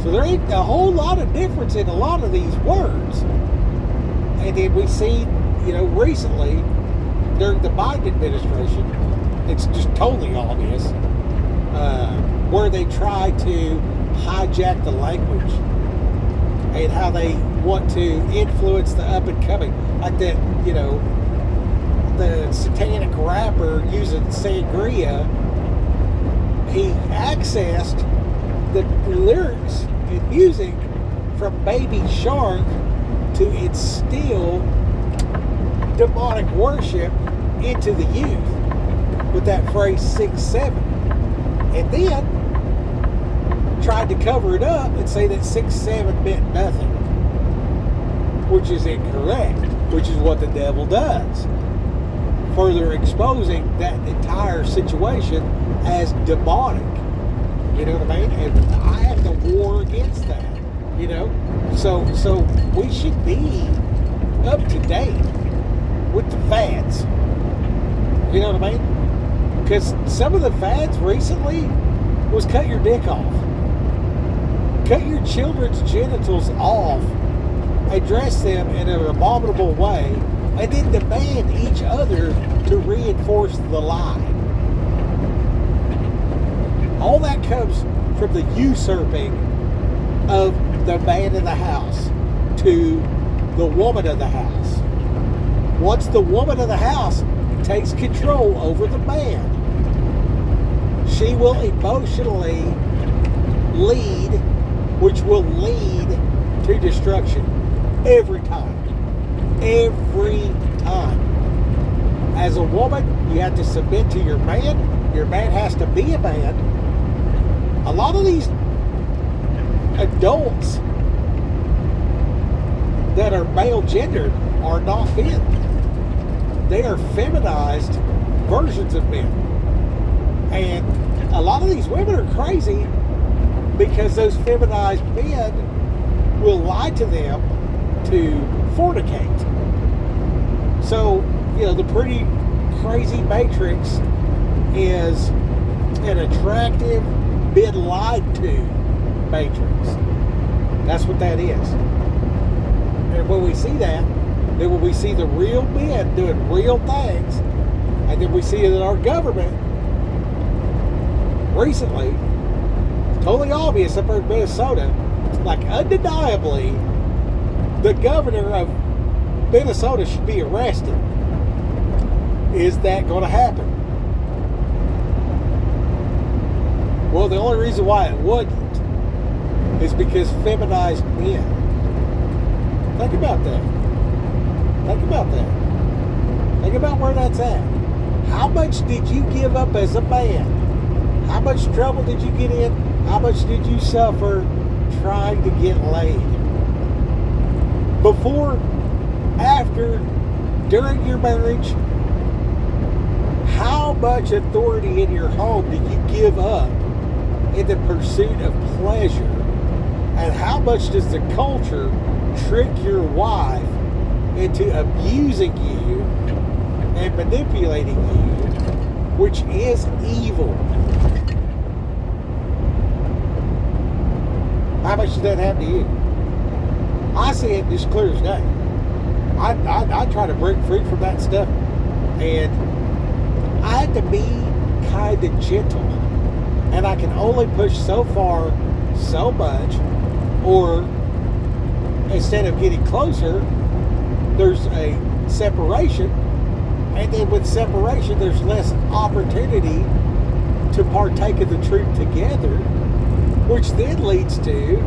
So there ain't a whole lot of difference in a lot of these words. And then we see, recently, during the Biden administration, it's just totally obvious, where they try to hijack the language and how they want to influence the up and coming. Like that, the satanic rapper using sangria, he accessed the lyrics and music from Baby Shark to instill demonic worship into the youth with that phrase 6-7, and then tried to cover it up and say that 6-7 meant nothing, which is incorrect, which is what the devil does, further exposing that entire situation as demonic. You know what I mean? And I have to war against that. So we should be up to date with the fads. You know what I mean? Because some of the fads recently was cut your dick off, cut your children's genitals off, address them in an abominable way, and then demand each other to reinforce the lie. All that comes from the usurping of the man in the house to the woman of the house. Once the woman of the house takes control over the man, she will emotionally lead, which will lead to destruction every time. Every time. As a woman, you have to submit to your man. Your man has to be a man. A lot of these adults that are male gendered are not men. They are feminized versions of men. And a lot of these women are crazy because those feminized men will lie to them to fornicate. So, the pretty crazy matrix is an attractive, been lied to matrix. That's what that is. And when we see that, then when we see the real men doing real things, and then we see that our government recently, totally obvious up in Minnesota, like undeniably, the governor of Minnesota should be arrested. Is that going to happen? Well, the only reason why it wouldn't is because feminized men. Think about that. Think about that. Think about where that's at. How much did you give up as a man? How much trouble did you get in? How much did you suffer trying to get laid? Before, after, during your marriage, how much authority in your home did you give up in the pursuit of pleasure? And how much does the culture trick your wife into abusing you and manipulating you, which is evil? How much does that happen to you? I see it just clear as day. I try to break free from that stuff, and I have to be kind of gentle, and I can only push so far, so much, or instead of getting closer, there's a separation, and then with separation, there's less opportunity to partake of the truth together, which then leads to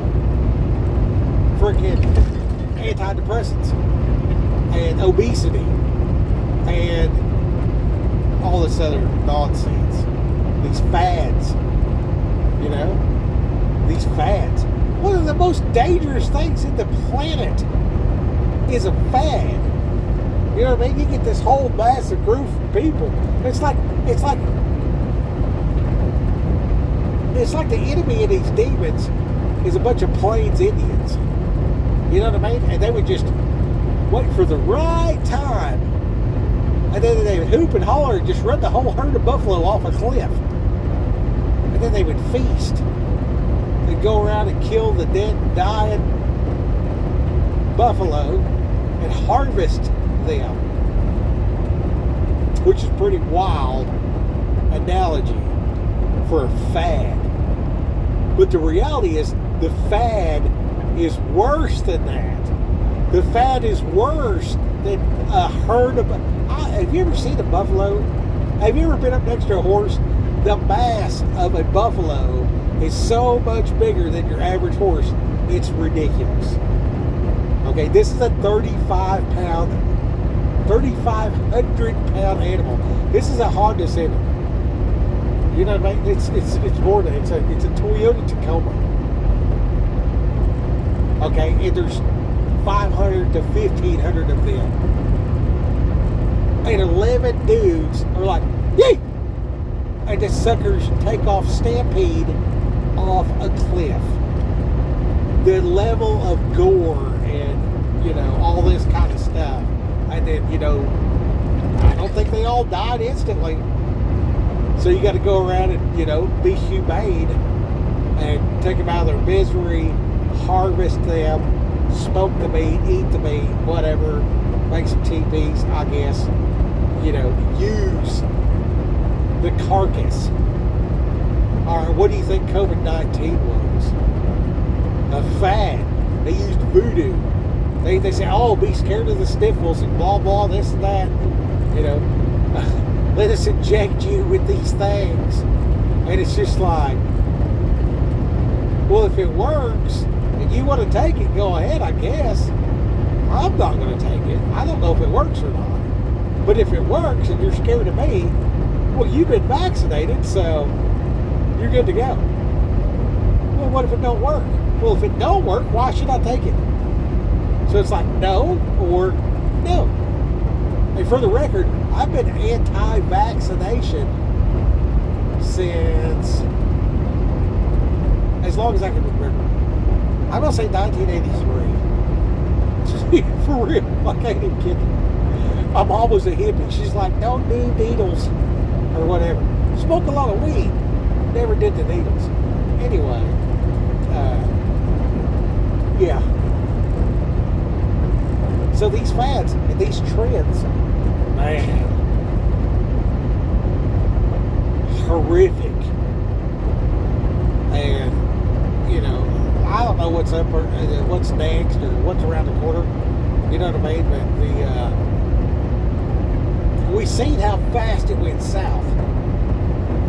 freaking antidepressants and obesity and all this other nonsense. These fads, these fads. One of the most dangerous things in the planet is a fad. You know what I mean? You get this whole massive group of people. It's like the enemy of these demons is a bunch of Plains Indians. You know what I mean? And they would just wait for the right time. And then they would hoop and holler and just run the whole herd of buffalo off a cliff. And then they would feast. They'd go around and kill the dead and dying buffalo and harvest them. Which is a pretty wild analogy for a fad. But the reality is, the fad is worse than that. The fad is worse than a herd of... Have you ever seen a buffalo? Have you ever been up next to a horse? The mass of a buffalo is so much bigger than your average horse. It's ridiculous. Okay, this is a 3,500-pound animal. This is a Honda Civic. You know what I mean? It's more than it's a Toyota Tacoma. Okay, and there's 500 to 1,500 of them, and 11 dudes are like, yay! And the suckers take off stampede off a cliff. The level of gore and all this kind of stuff, and then I don't think they all died instantly. So you got to go around and, be humane and take them out of their misery, harvest them, smoke the meat, eat the meat, whatever, make some teepees, I guess, use the carcass. All right, what do you think COVID-19 was? A fad. They used voodoo. They say, oh, be scared of the sniffles and blah, blah, this and that. Let us inject you with these things. And it's just like, well, if it works and you want to take it, go ahead, I guess. I'm not going to take it. I don't know if it works or not. But if it works and you're scared of me, well, you've been vaccinated, so you're good to go. Well, what if it don't work? Well, if it don't work, why should I take it? So it's like no or no. And for the record, I've been anti-vaccination since as long as I can remember. I'm going to say 1983. For real. I can't even kid you. My mom was a hippie. She's like, don't do needles or whatever. Smoke a lot of weed. Never did the needles. Anyway, yeah. So these fads and these trends, man, horrific. And, I don't know what's up or what's next or what's around the corner. You know what I mean? But we seen how fast it went south.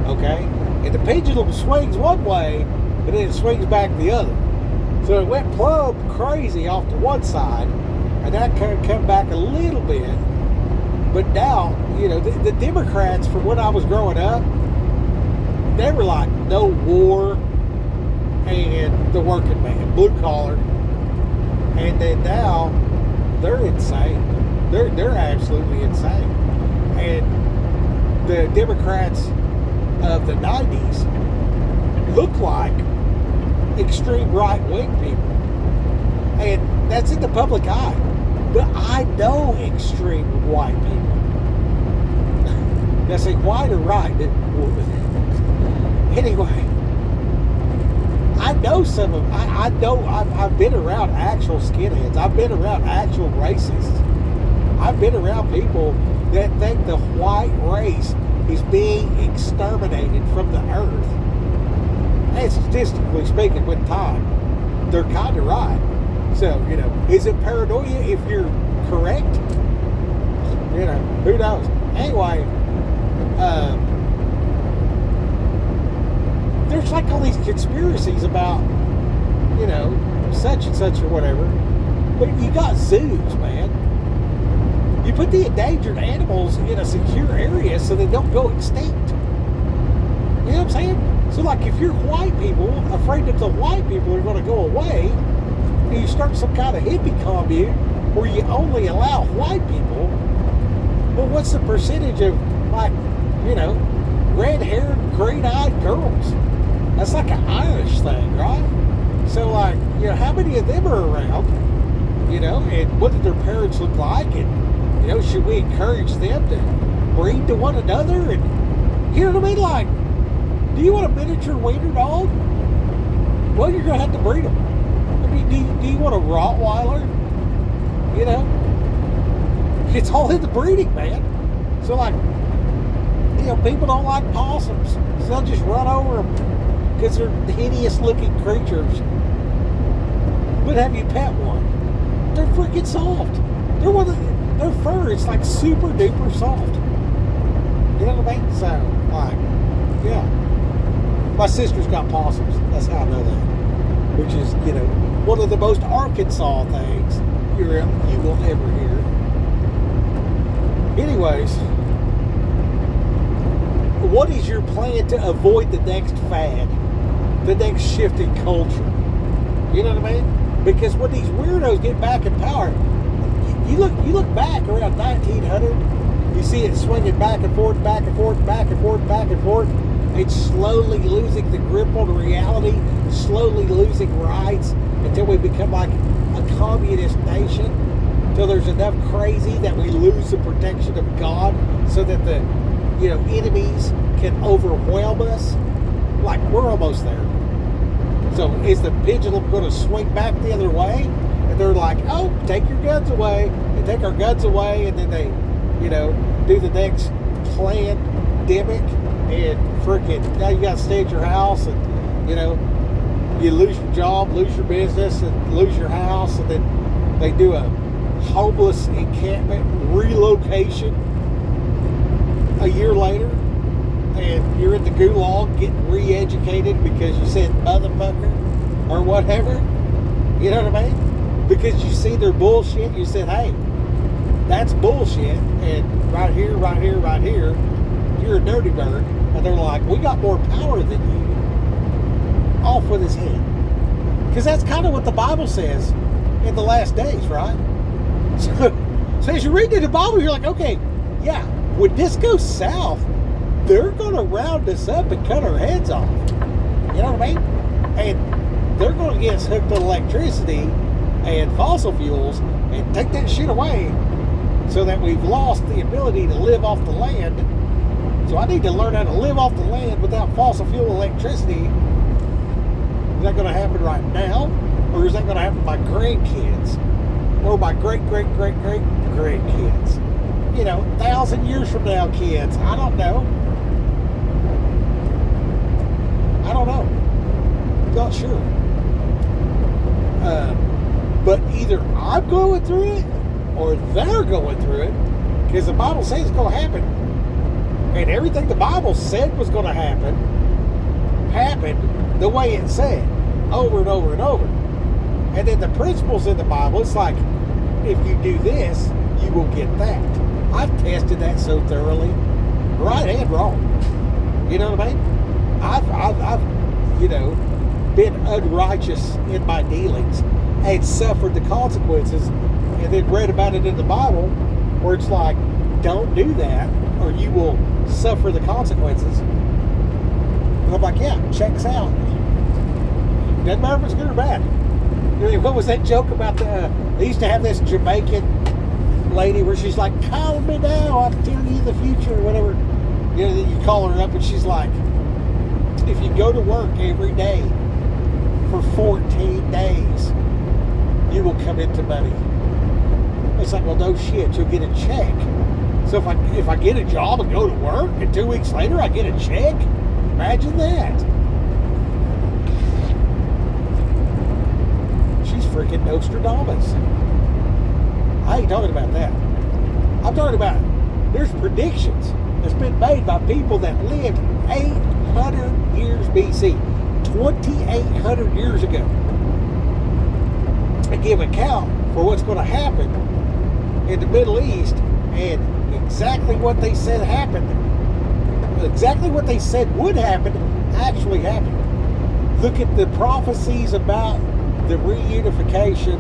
Okay? And the pendulum swings one way, but then it swings back the other. So it went plumb crazy off to one side, and that kind of come back a little bit. But now, the Democrats, from when I was growing up, they were like, no war and the working man, blue collar. And then now, they're insane. They're absolutely insane. And the Democrats of the 90s look like extreme right-wing people. And that's in the public eye. But I know extreme white people. Now say white or right? Anyway, I know some of I know I've been around actual skinheads. I've been around actual racists. I've been around people that think the white race is being exterminated from the earth. And statistically speaking, with time, they're kind of right. So, is it paranoia if you're correct? Who knows? Anyway, there's like all these conspiracies about, such and such or whatever. But you got zoos, man. You put the endangered animals in a secure area so they don't go extinct. You know what I'm saying? So, like, if you're white people afraid that the white people are going to go away, you start some kind of hippie commune where you only allow white people, well, what's the percentage of, like, red-haired, green-eyed girls? That's like an Irish thing, right? So, like, how many of them are around? And what do their parents look like? And, should we encourage them to breed to one another? And, you know what I mean? Like, do you want a miniature wiener dog? Well, you're going to have to breed them. I mean, do you want a Rottweiler? It's all in the breeding, man. So, like, people don't like possums. So they'll just run over them because they're hideous-looking creatures. But have you pet one? They're freaking soft. Their fur is like super duper soft. You know what I mean? So, like, yeah. My sister's got possums. That's how I know that. Which is, one of the most Arkansas things you will ever hear. Anyways, what is your plan to avoid the next fad? The next shift in culture? You know what I mean? Because when these weirdos get back in power, you look back around 1900, you see it swinging back and forth, back and forth, back and forth, back and forth. It's slowly losing the grip on reality, slowly losing rights until we become like a communist nation, until there's enough crazy that we lose the protection of God so that the enemies can overwhelm us. Like, we're almost there. So is the pendulum going to swing back the other way? And they're like, oh, take your guns away. They take our guns away, and then they, do the next pandemic, and freaking, now you got to stay at your house, and, you lose your job, lose your business, and lose your house, and then they do a homeless encampment relocation a year later, and you're in the gulag getting re-educated because you said motherfucker or whatever. You know what I mean? Because you see their bullshit, you said, hey, that's bullshit, and right here, right here, right here, you're a dirty bird. And they're like, we got more power than you. Off with his head. Because that's kind of what the Bible says in the last days, right? So as you read in the Bible, you're like, okay, yeah, when this goes south, they're going to round us up and cut our heads off. You know what I mean? And they're going to get us hooked on electricity and fossil fuels and take that shit away so that we've lost the ability to live off the land. So I need to learn how to live off the land without fossil fuel electricity. Is that going to happen right now? Or is that going to happen to my grandkids? Or my great-great-great-great-grandkids? 1,000 years from now, kids. I don't know. Not sure. But either I'm going through it or they're going through it, because the Bible says it's going to happen. And everything the Bible said was going to happen happened the way it said, over and over and over. And then the principles in the Bible, it's like, if you do this, you will get that. I've tested that so thoroughly, right and wrong. You know what I mean? I've been unrighteous in my dealings and suffered the consequences, and then read about it in the Bible, where it's like, don't do that, or you will suffer the consequences. And I'm like, yeah, checks out. Doesn't matter if it's good or bad. What was that joke about they used to have this Jamaican lady where she's like, call me now, I'll tell you the future, or whatever. You call her up and she's like, if you go to work every day for 14 days, you will come into money. It's like, well, no shit, you'll get a check. So if I get a job and go to work, and 2 weeks later I get a check, imagine that. She's freaking Nostradamus. I ain't talking about that. I'm talking about, there's predictions that's been made by people that lived 800 years BC, 2,800 years ago, and give account for what's going to happen in the Middle East, and exactly what they said happened, exactly what they said would happen, actually happened. Look at the prophecies about the reunification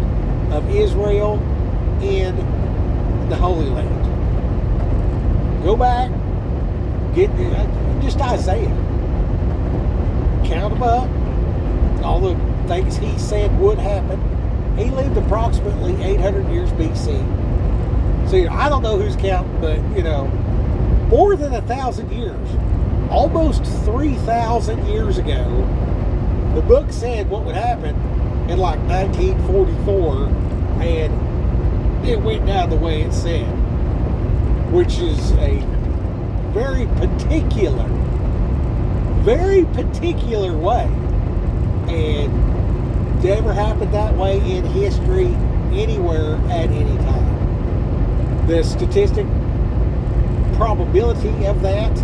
of Israel in the Holy Land. Go back, get just Isaiah, count them up, all the things he said would happen. He lived approximately 800 years BC. So I don't know who's counting, but more than 1,000 years, almost 3,000 years ago, the book said what would happen in like 1944, and it went down the way it said, which is a very particular way, and never happened that way in history anywhere at any time. The statistic probability of that,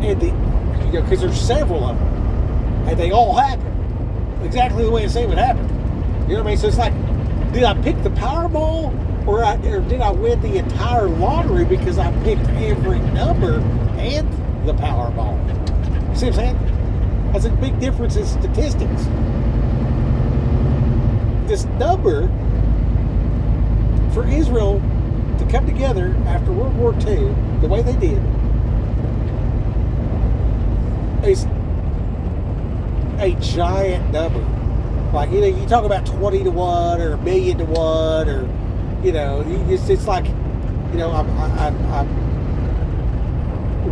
and because there's several of them, and they all happen exactly the way it said would happen. You know what I mean? So it's like, did I pick the Powerball, or did I win the entire lottery because I picked every number and the Powerball? You see what I'm saying? That's a big difference in statistics. This number for Israel to come together after World War II, the way they did, is a giant number. Like, you talk about 20 to 1 or 1,000,000 to 1, or, it's like, I'm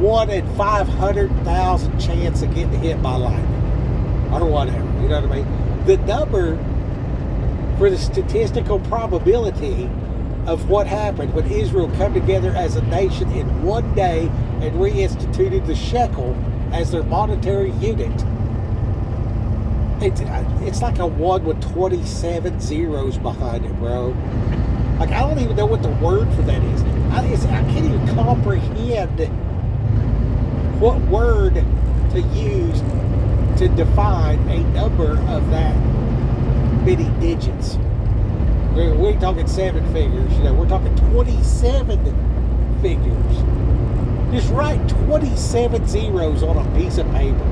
1 in 500,000 chance of getting hit by lightning or whatever. You know what I mean? The number for the statistical probability of what happened when Israel come together as a nation in one day and reinstituted the shekel as their monetary unit. It's like a 1 with 27 zeros behind it, bro. Like, I don't even know what the word for that is. I can't even comprehend what word to use to define a number of that many digits. We ain't talking 7 figures, we're talking 27 figures. Just write 27 zeros on a piece of paper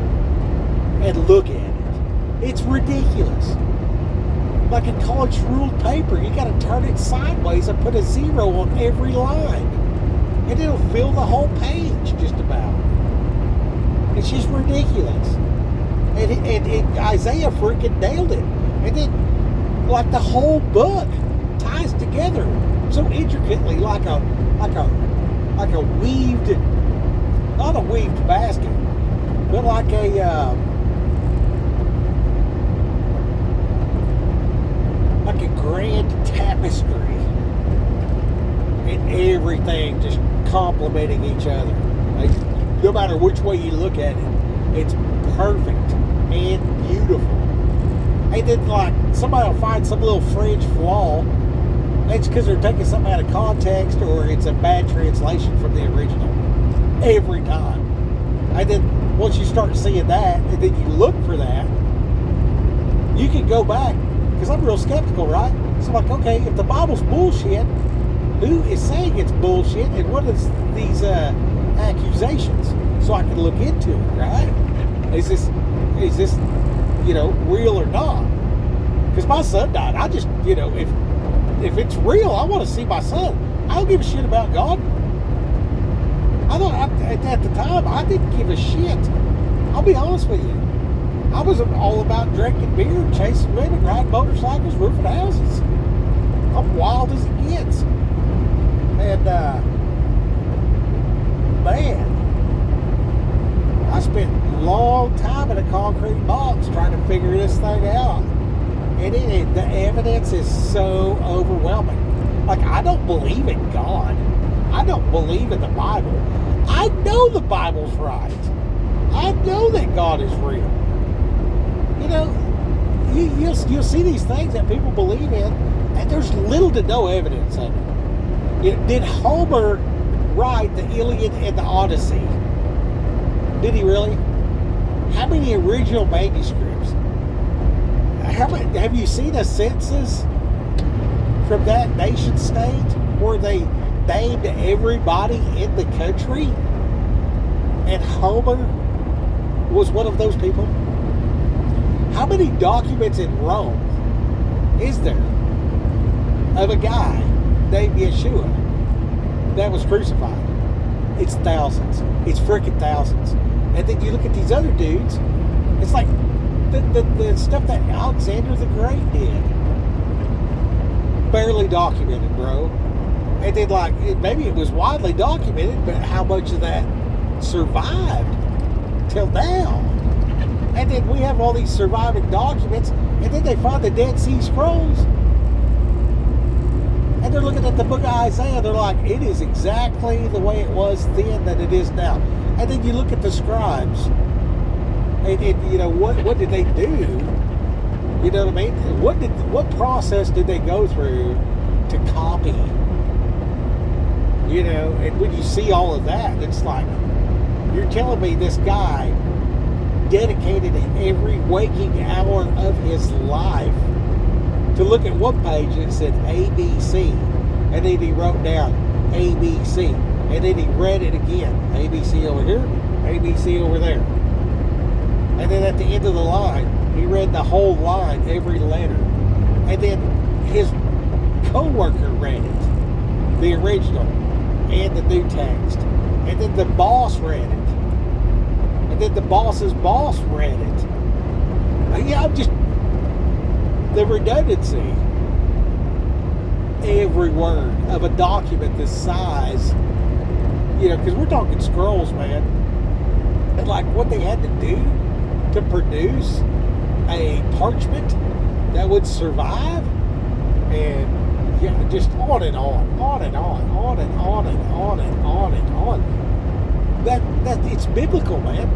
and look at it. It's ridiculous. Like a college ruled paper, you got to turn it sideways and put a 0 on every line, and it'll fill the whole page just about. It's just ridiculous. And Isaiah freaking nailed it. And then, like, the whole book ties together so intricately, like a weaved, not a weaved basket, but like a grand tapestry, and everything just complementing each other. Like, no matter which way you look at it, it's perfect and beautiful. And then, like, somebody will find some little fringe flaw. It's because they're taking something out of context, or it's a bad translation from the original. Every time. And then once you start seeing that, and then you look for that, you can go back. Because I'm real skeptical, right? So I'm like, okay, if the Bible's bullshit, who is saying it's bullshit, and what is these accusations? So I can look into it, right? Is this real or not? Because my son died. I just, if it's real, I want to see my son. I don't give a shit about God. At the time, I didn't give a shit. I'll be honest with you. I was all about drinking beer, chasing women, riding motorcycles, roofing houses. I'm wild as it gets. And, man, I spent a long time in a concrete box trying to figure this thing out. And the evidence is so overwhelming. Like, I don't believe in God. I don't believe in the Bible. I know the Bible's right. I know that God is real. You'll see these things that people believe in, and there's little to no evidence of it. Did Homer write the Iliad and the Odyssey? Did he really? How many original manuscripts? Have you seen a census from that nation state where they named everybody in the country? And Homer was one of those people. How many documents in Rome is there of a guy named Yeshua that was crucified? It's thousands. It's freaking thousands. And then you look at these other dudes, it's like the stuff that Alexander the Great did. Barely documented, bro. And then, like, maybe it was widely documented, but how much of that survived till now? And then we have all these surviving documents, and then they find the Dead Sea Scrolls, and they're looking at the book of Isaiah, they're like, it is exactly the way it was then that it is now. And then you look at the scribes, and you know, what did they do? You know what I mean? What process did they go through to copy? You know, and when you see all of that, it's like, you're telling me this guy dedicated every waking hour of his life to look at one page and it said ABC, and then he wrote down ABC, and then he read it again, ABC over here, ABC over there, and then at the end of the line he read the whole line, every letter, and then his co-worker read it, the original and the new text, and then the boss read it, and then the boss's boss read it. Yeah, I'm just, the redundancy, every word of a document this size, you know, because we're talking scrolls, man, and like what they had to do to produce a parchment that would survive, and yeah, just on and on, on and on, on and on and on and on and on. That it's biblical, man.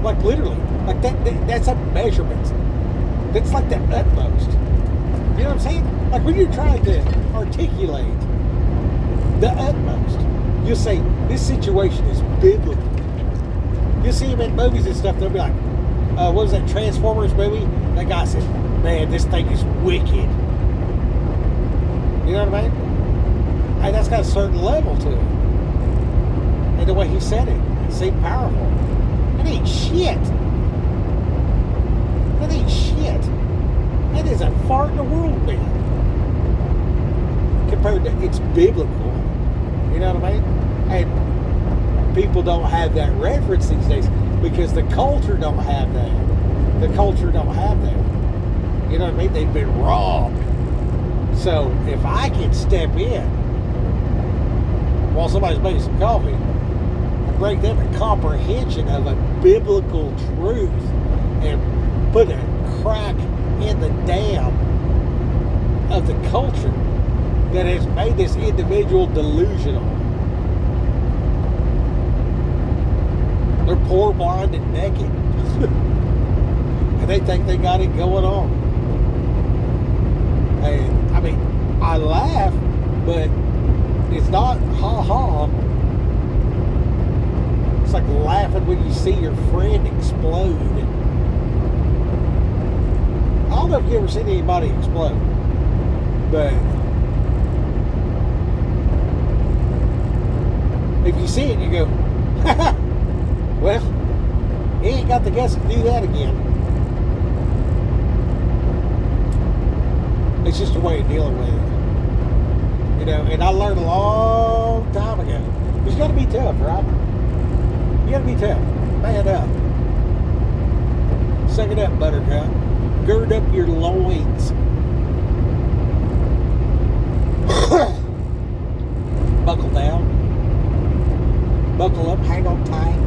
Like literally, like that's a measurement. That's like the utmost. You know what I'm saying? Like when you're trying to articulate the utmost, you'll say this situation is biblical. You'll see them in movies and stuff. They'll be like, what was that Transformers movie? That guy said, "Man, this thing is wicked." You know what I mean? And that's got a certain level to it. And the way he said it seemed powerful. It ain't shit. That ain't shit. That is a fart in the world, man. Compared to, it's biblical. You know what I mean? And people don't have that reference these days because the culture don't have that. The culture don't have that. You know what I mean? They've been robbed. So if I can step in while somebody's making some coffee and bring them a comprehension of a biblical truth and put a crack in the dam of the culture that has made this individual delusional. They're poor, blind, and naked. And they think they got it going on. And I mean, I laugh, but it's not ha-ha. It's like laughing when you see your friend explode. I don't know if you ever seen anybody explode, but if you see it, you go, well, he ain't got the guts to do that again. It's just a way of dealing with it. You know, and I learned a long time ago. You got to be tough, right? You got to be tough. Man up. Suck it up, buttercup. Gird up your loins. Buckle down. Buckle up. Hang on tight.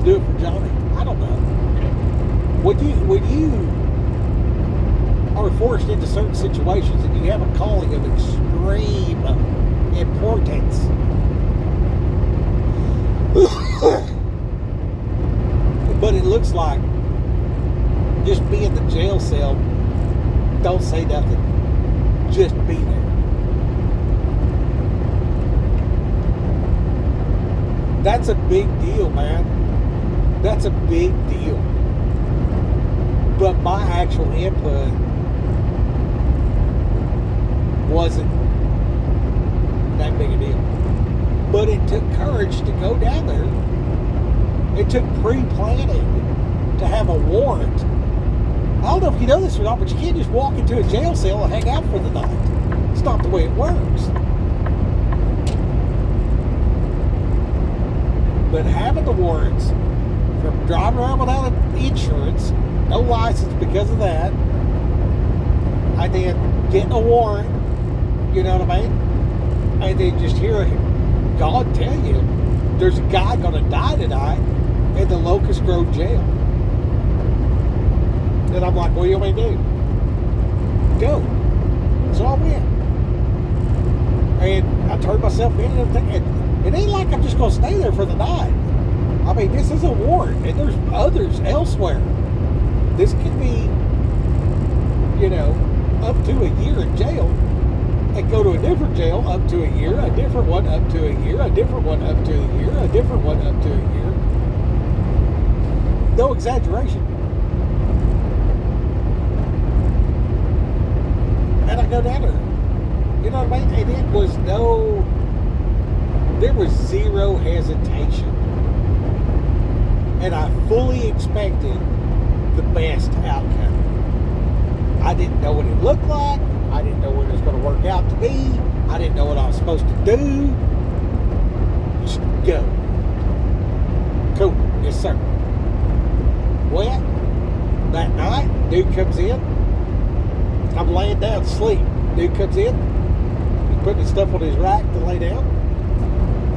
Do it for Johnny. I don't know. When you are forced into certain situations and you have a calling of extreme importance, but it looks like just be in the jail cell, don't say nothing, just be there. That's a big deal, man. That's a big deal. But my actual input wasn't that big a deal. But it took courage to go down there. It took pre-planning to have a warrant don't know if you know this or not, but you can't just walk into a jail cell and hang out for the night. It's not the way it works. But having the warrants from driving around without insurance, no license because of that, I then getting a warrant, you know what I mean? And then just hear God tell you, there's a guy gonna die tonight in the Locust Grove jail. And I'm like, what do you want me to do? Go. So I went. And I turned myself in and everything. And it ain't like I'm just gonna stay there for the night. I mean, this is a warrant, and there's others elsewhere. This could be, you know, up to a year in jail, and go to a different jail up to a year, a different one up to a year, a different one up to a year, a different one up to a year. No exaggeration. And I go down there. You know what I mean? And it was there was zero hesitation. And I fully expected the best outcome. I didn't know what it looked like. I didn't know what it was going to work out to be. I didn't know what I was supposed to do. Just go. Cool. Yes, sir. Well, that night, dude comes in. I'm laying down to sleep. Dude comes in. He's putting his stuff on his rack to lay down.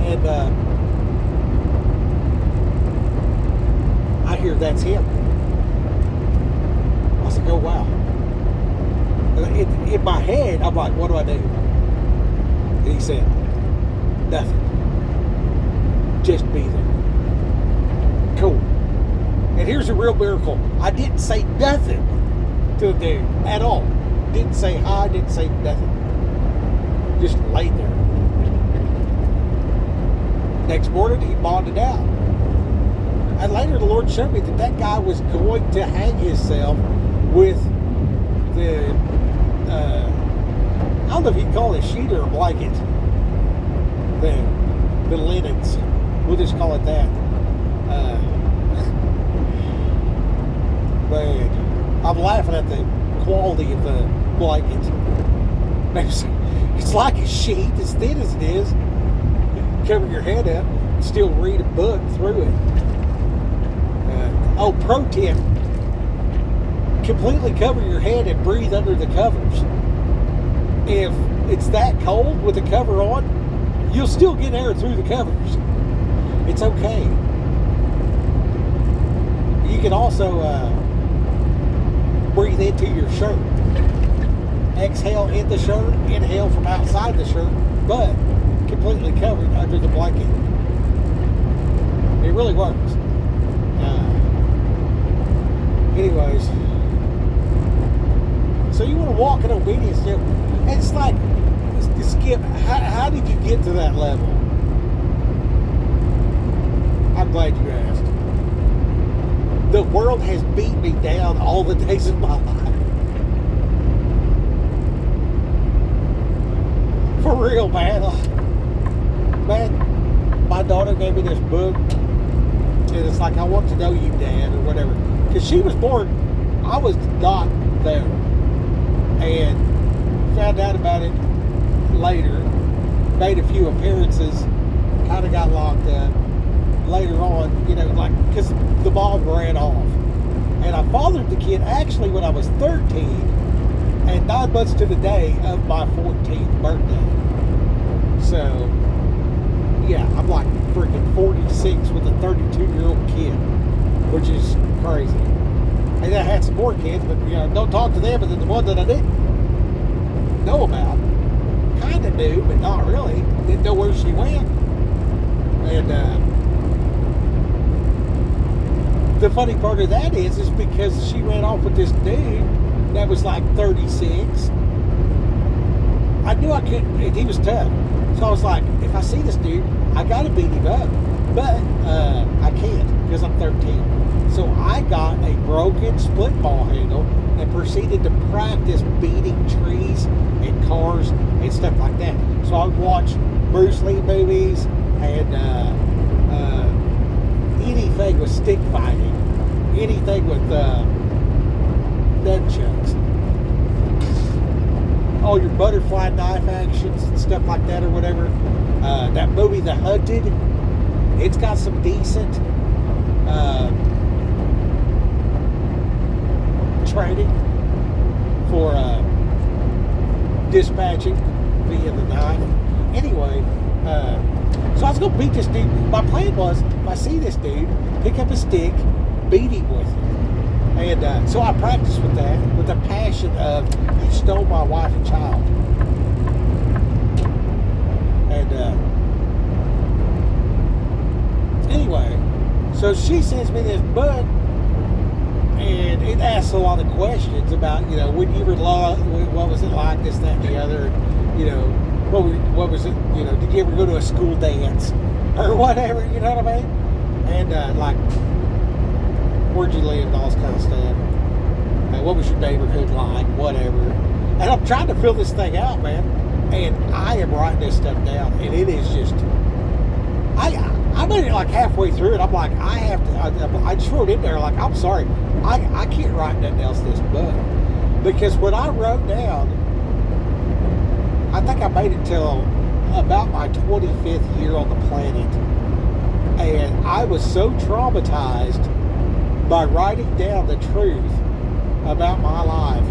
And I hear that's him. I was like, oh, wow. In my head, I'm like, what do I do? And he said, nothing. Just be there. Cool. And here's a real miracle. I didn't say nothing to the dude at all. Didn't say hi, didn't say nothing. Just laid there. Next morning, he bonded out. And later, the Lord showed me that that guy was going to hang himself with the, I don't know if you'd call it a sheet or a blanket. The linens. We'll just call it that. Man, I'm laughing at the quality of the blanket. It's like a sheet, as thin as it is. You can cover your head up and still read a book through it. Pro tip. Completely cover your head and breathe under the covers. If it's that cold with the cover on, you'll still get air through the covers. It's okay. You can also breathe into your shirt. Exhale in the shirt, inhale from outside the shirt, but completely covered under the blanket. It really works. Anyways, so you want to walk in obedience to it. And it's like, Skip, how did you get to that level? I'm glad you asked. The world has beat me down all the days of my life. For real, man. Man, my daughter gave me this book, and it's like, I want to know you, Dad, or whatever. Because she was born, I was not there. And found out about it later. Made a few appearances. Kind of got locked up. Later on, you know, like, because the mom ran off. And I fathered the kid actually when I was 13. And 9 months to the day of my 14th birthday. So, yeah, I'm like freaking 46 with a 32-year-old kid. Which is crazy. And I had some more kids, but you know, don't talk to them. But then the one that I didn't know about, kind of knew, but not really. Didn't know where she went. And the funny part of that is because she ran off with this dude that was like 36. I knew I couldn't, and he was tough. So I was like, if I see this dude, I got to beat him up. But I can't because I'm 13. So I got a broken split ball handle and proceeded to practice beating trees and cars and stuff like that. So I watched Bruce Lee movies and anything with stick fighting, anything with nunchucks. All your butterfly knife actions and stuff like that or whatever. That movie, The Hunted, it's got some decent training for dispatching via the knife. Anyway, so I was going to beat this dude. My plan was, if I see this dude, pick up a stick, beat him with it. And so I practiced with that, with the passion of, you stole my wife and child. And anyway, so she sends me this book, and it asks a lot of questions about, you know, when you were lost, what was it like, this, that, and the other, you know, what was it, you know, did you ever go to a school dance or whatever, you know what I mean? And like, where'd you live and all this kind of stuff. What was your neighborhood like, whatever. And I'm trying to fill this thing out, man. And I am writing this stuff down, and it is just, I made it like halfway through it. I'm like, I just wrote in there like, I'm sorry, I can't write nothing else this book. Because when I wrote down, I think I made it till about my 25th year on the planet. And I was so traumatized by writing down the truth about my life.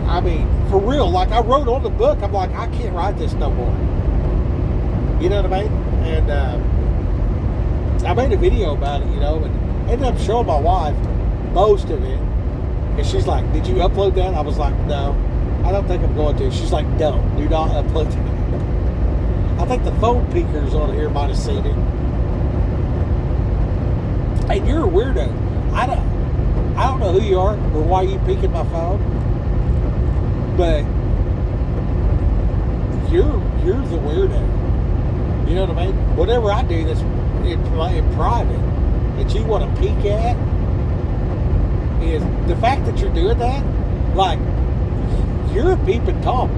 I mean, for real, like I wrote on the book, I'm like, I can't write this no more. You know what I mean? And I made a video about it, you know, and ended up showing my wife most of it. And she's like, did you upload that? I was like, no, I don't think I'm going to. She's like, no, do not upload it. I think the phone peekers on here might have seen it. And you're a weirdo. I don't know who you are or why you peeking my phone, but you're the weirdo. You know what I mean? Whatever I do that's in private that you want to peek at, is the fact that you're doing that. Like, you're a peeping Tom.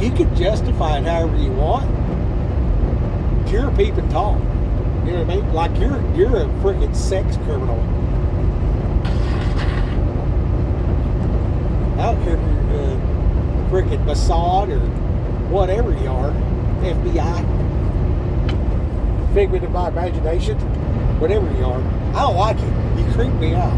You can justify it however you want. You're a peeping Tom. You know what I mean? Like, you're a freaking sex criminal. I don't care if you're freaking Mossad or whatever you are, FBI, figment of my imagination, whatever you are. I don't like it. You creep me out.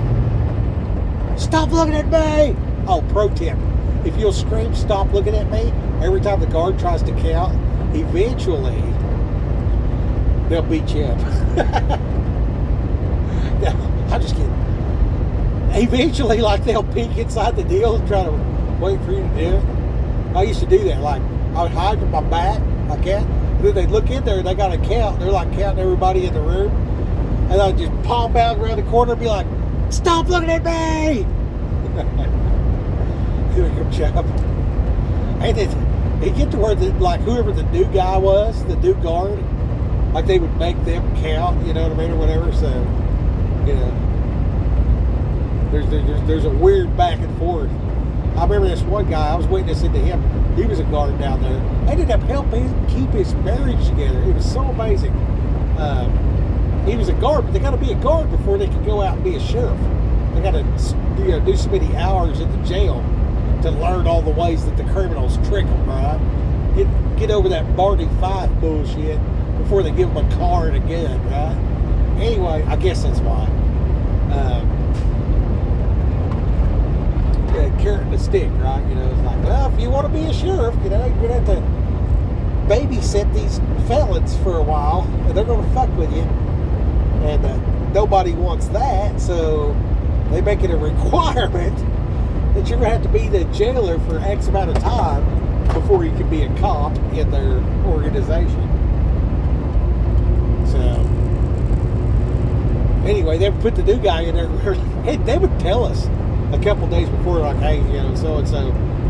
Stop looking at me! Oh, pro tip. If you'll scream, stop looking at me, every time the guard tries to count, eventually they'll beat you up. No, I'm just kidding. Eventually, like, they'll peek inside the deal and try to wait for you to do it. I used to do that. Like, I would hide with my back, like that. And then they'd look in there and they got to count. They're like counting everybody in the room. And I'd just pop out around the corner and be like, stop looking at me! Doing a good job. And then it get to where, like, whoever the new guy was, the new guard, like, they would make them count, you know what I mean, or whatever. So, you know, there's a weird back and forth. I remember this one guy, I was witnessing to him. He was a guard down there. They ended up helping him keep his marriage together. It was so amazing. He was a guard, but they got to be a guard before they can go out and be a sheriff. They got to, you know, do so many hours in the jail to learn all the ways that the criminals trick them, right? Get over that Barney Fife bullshit before they give them a car and a gun, right? Anyway, I guess that's why. Carrot and a stick, right? You know, it's like, well, if you want to be a sheriff, you know, you're going to have to babysit these felons for a while, and they're going to fuck with you. And nobody wants that, so they make it a requirement that you're going to have to be the jailer for X amount of time before you can be a cop in their organization. So, anyway, they would put the new guy in there. Hey, they would tell us a couple days before, like, hey, you know, so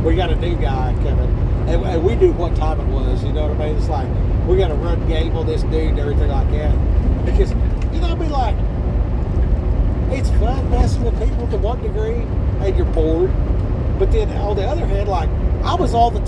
we got a new guy coming, and we knew what time it was. You know what I mean? It's like, we got to run game on this dude and everything like that, because, you know, I mean, like, it's fun messing with people to one degree, and you're bored. But then on the other hand, like, I was all the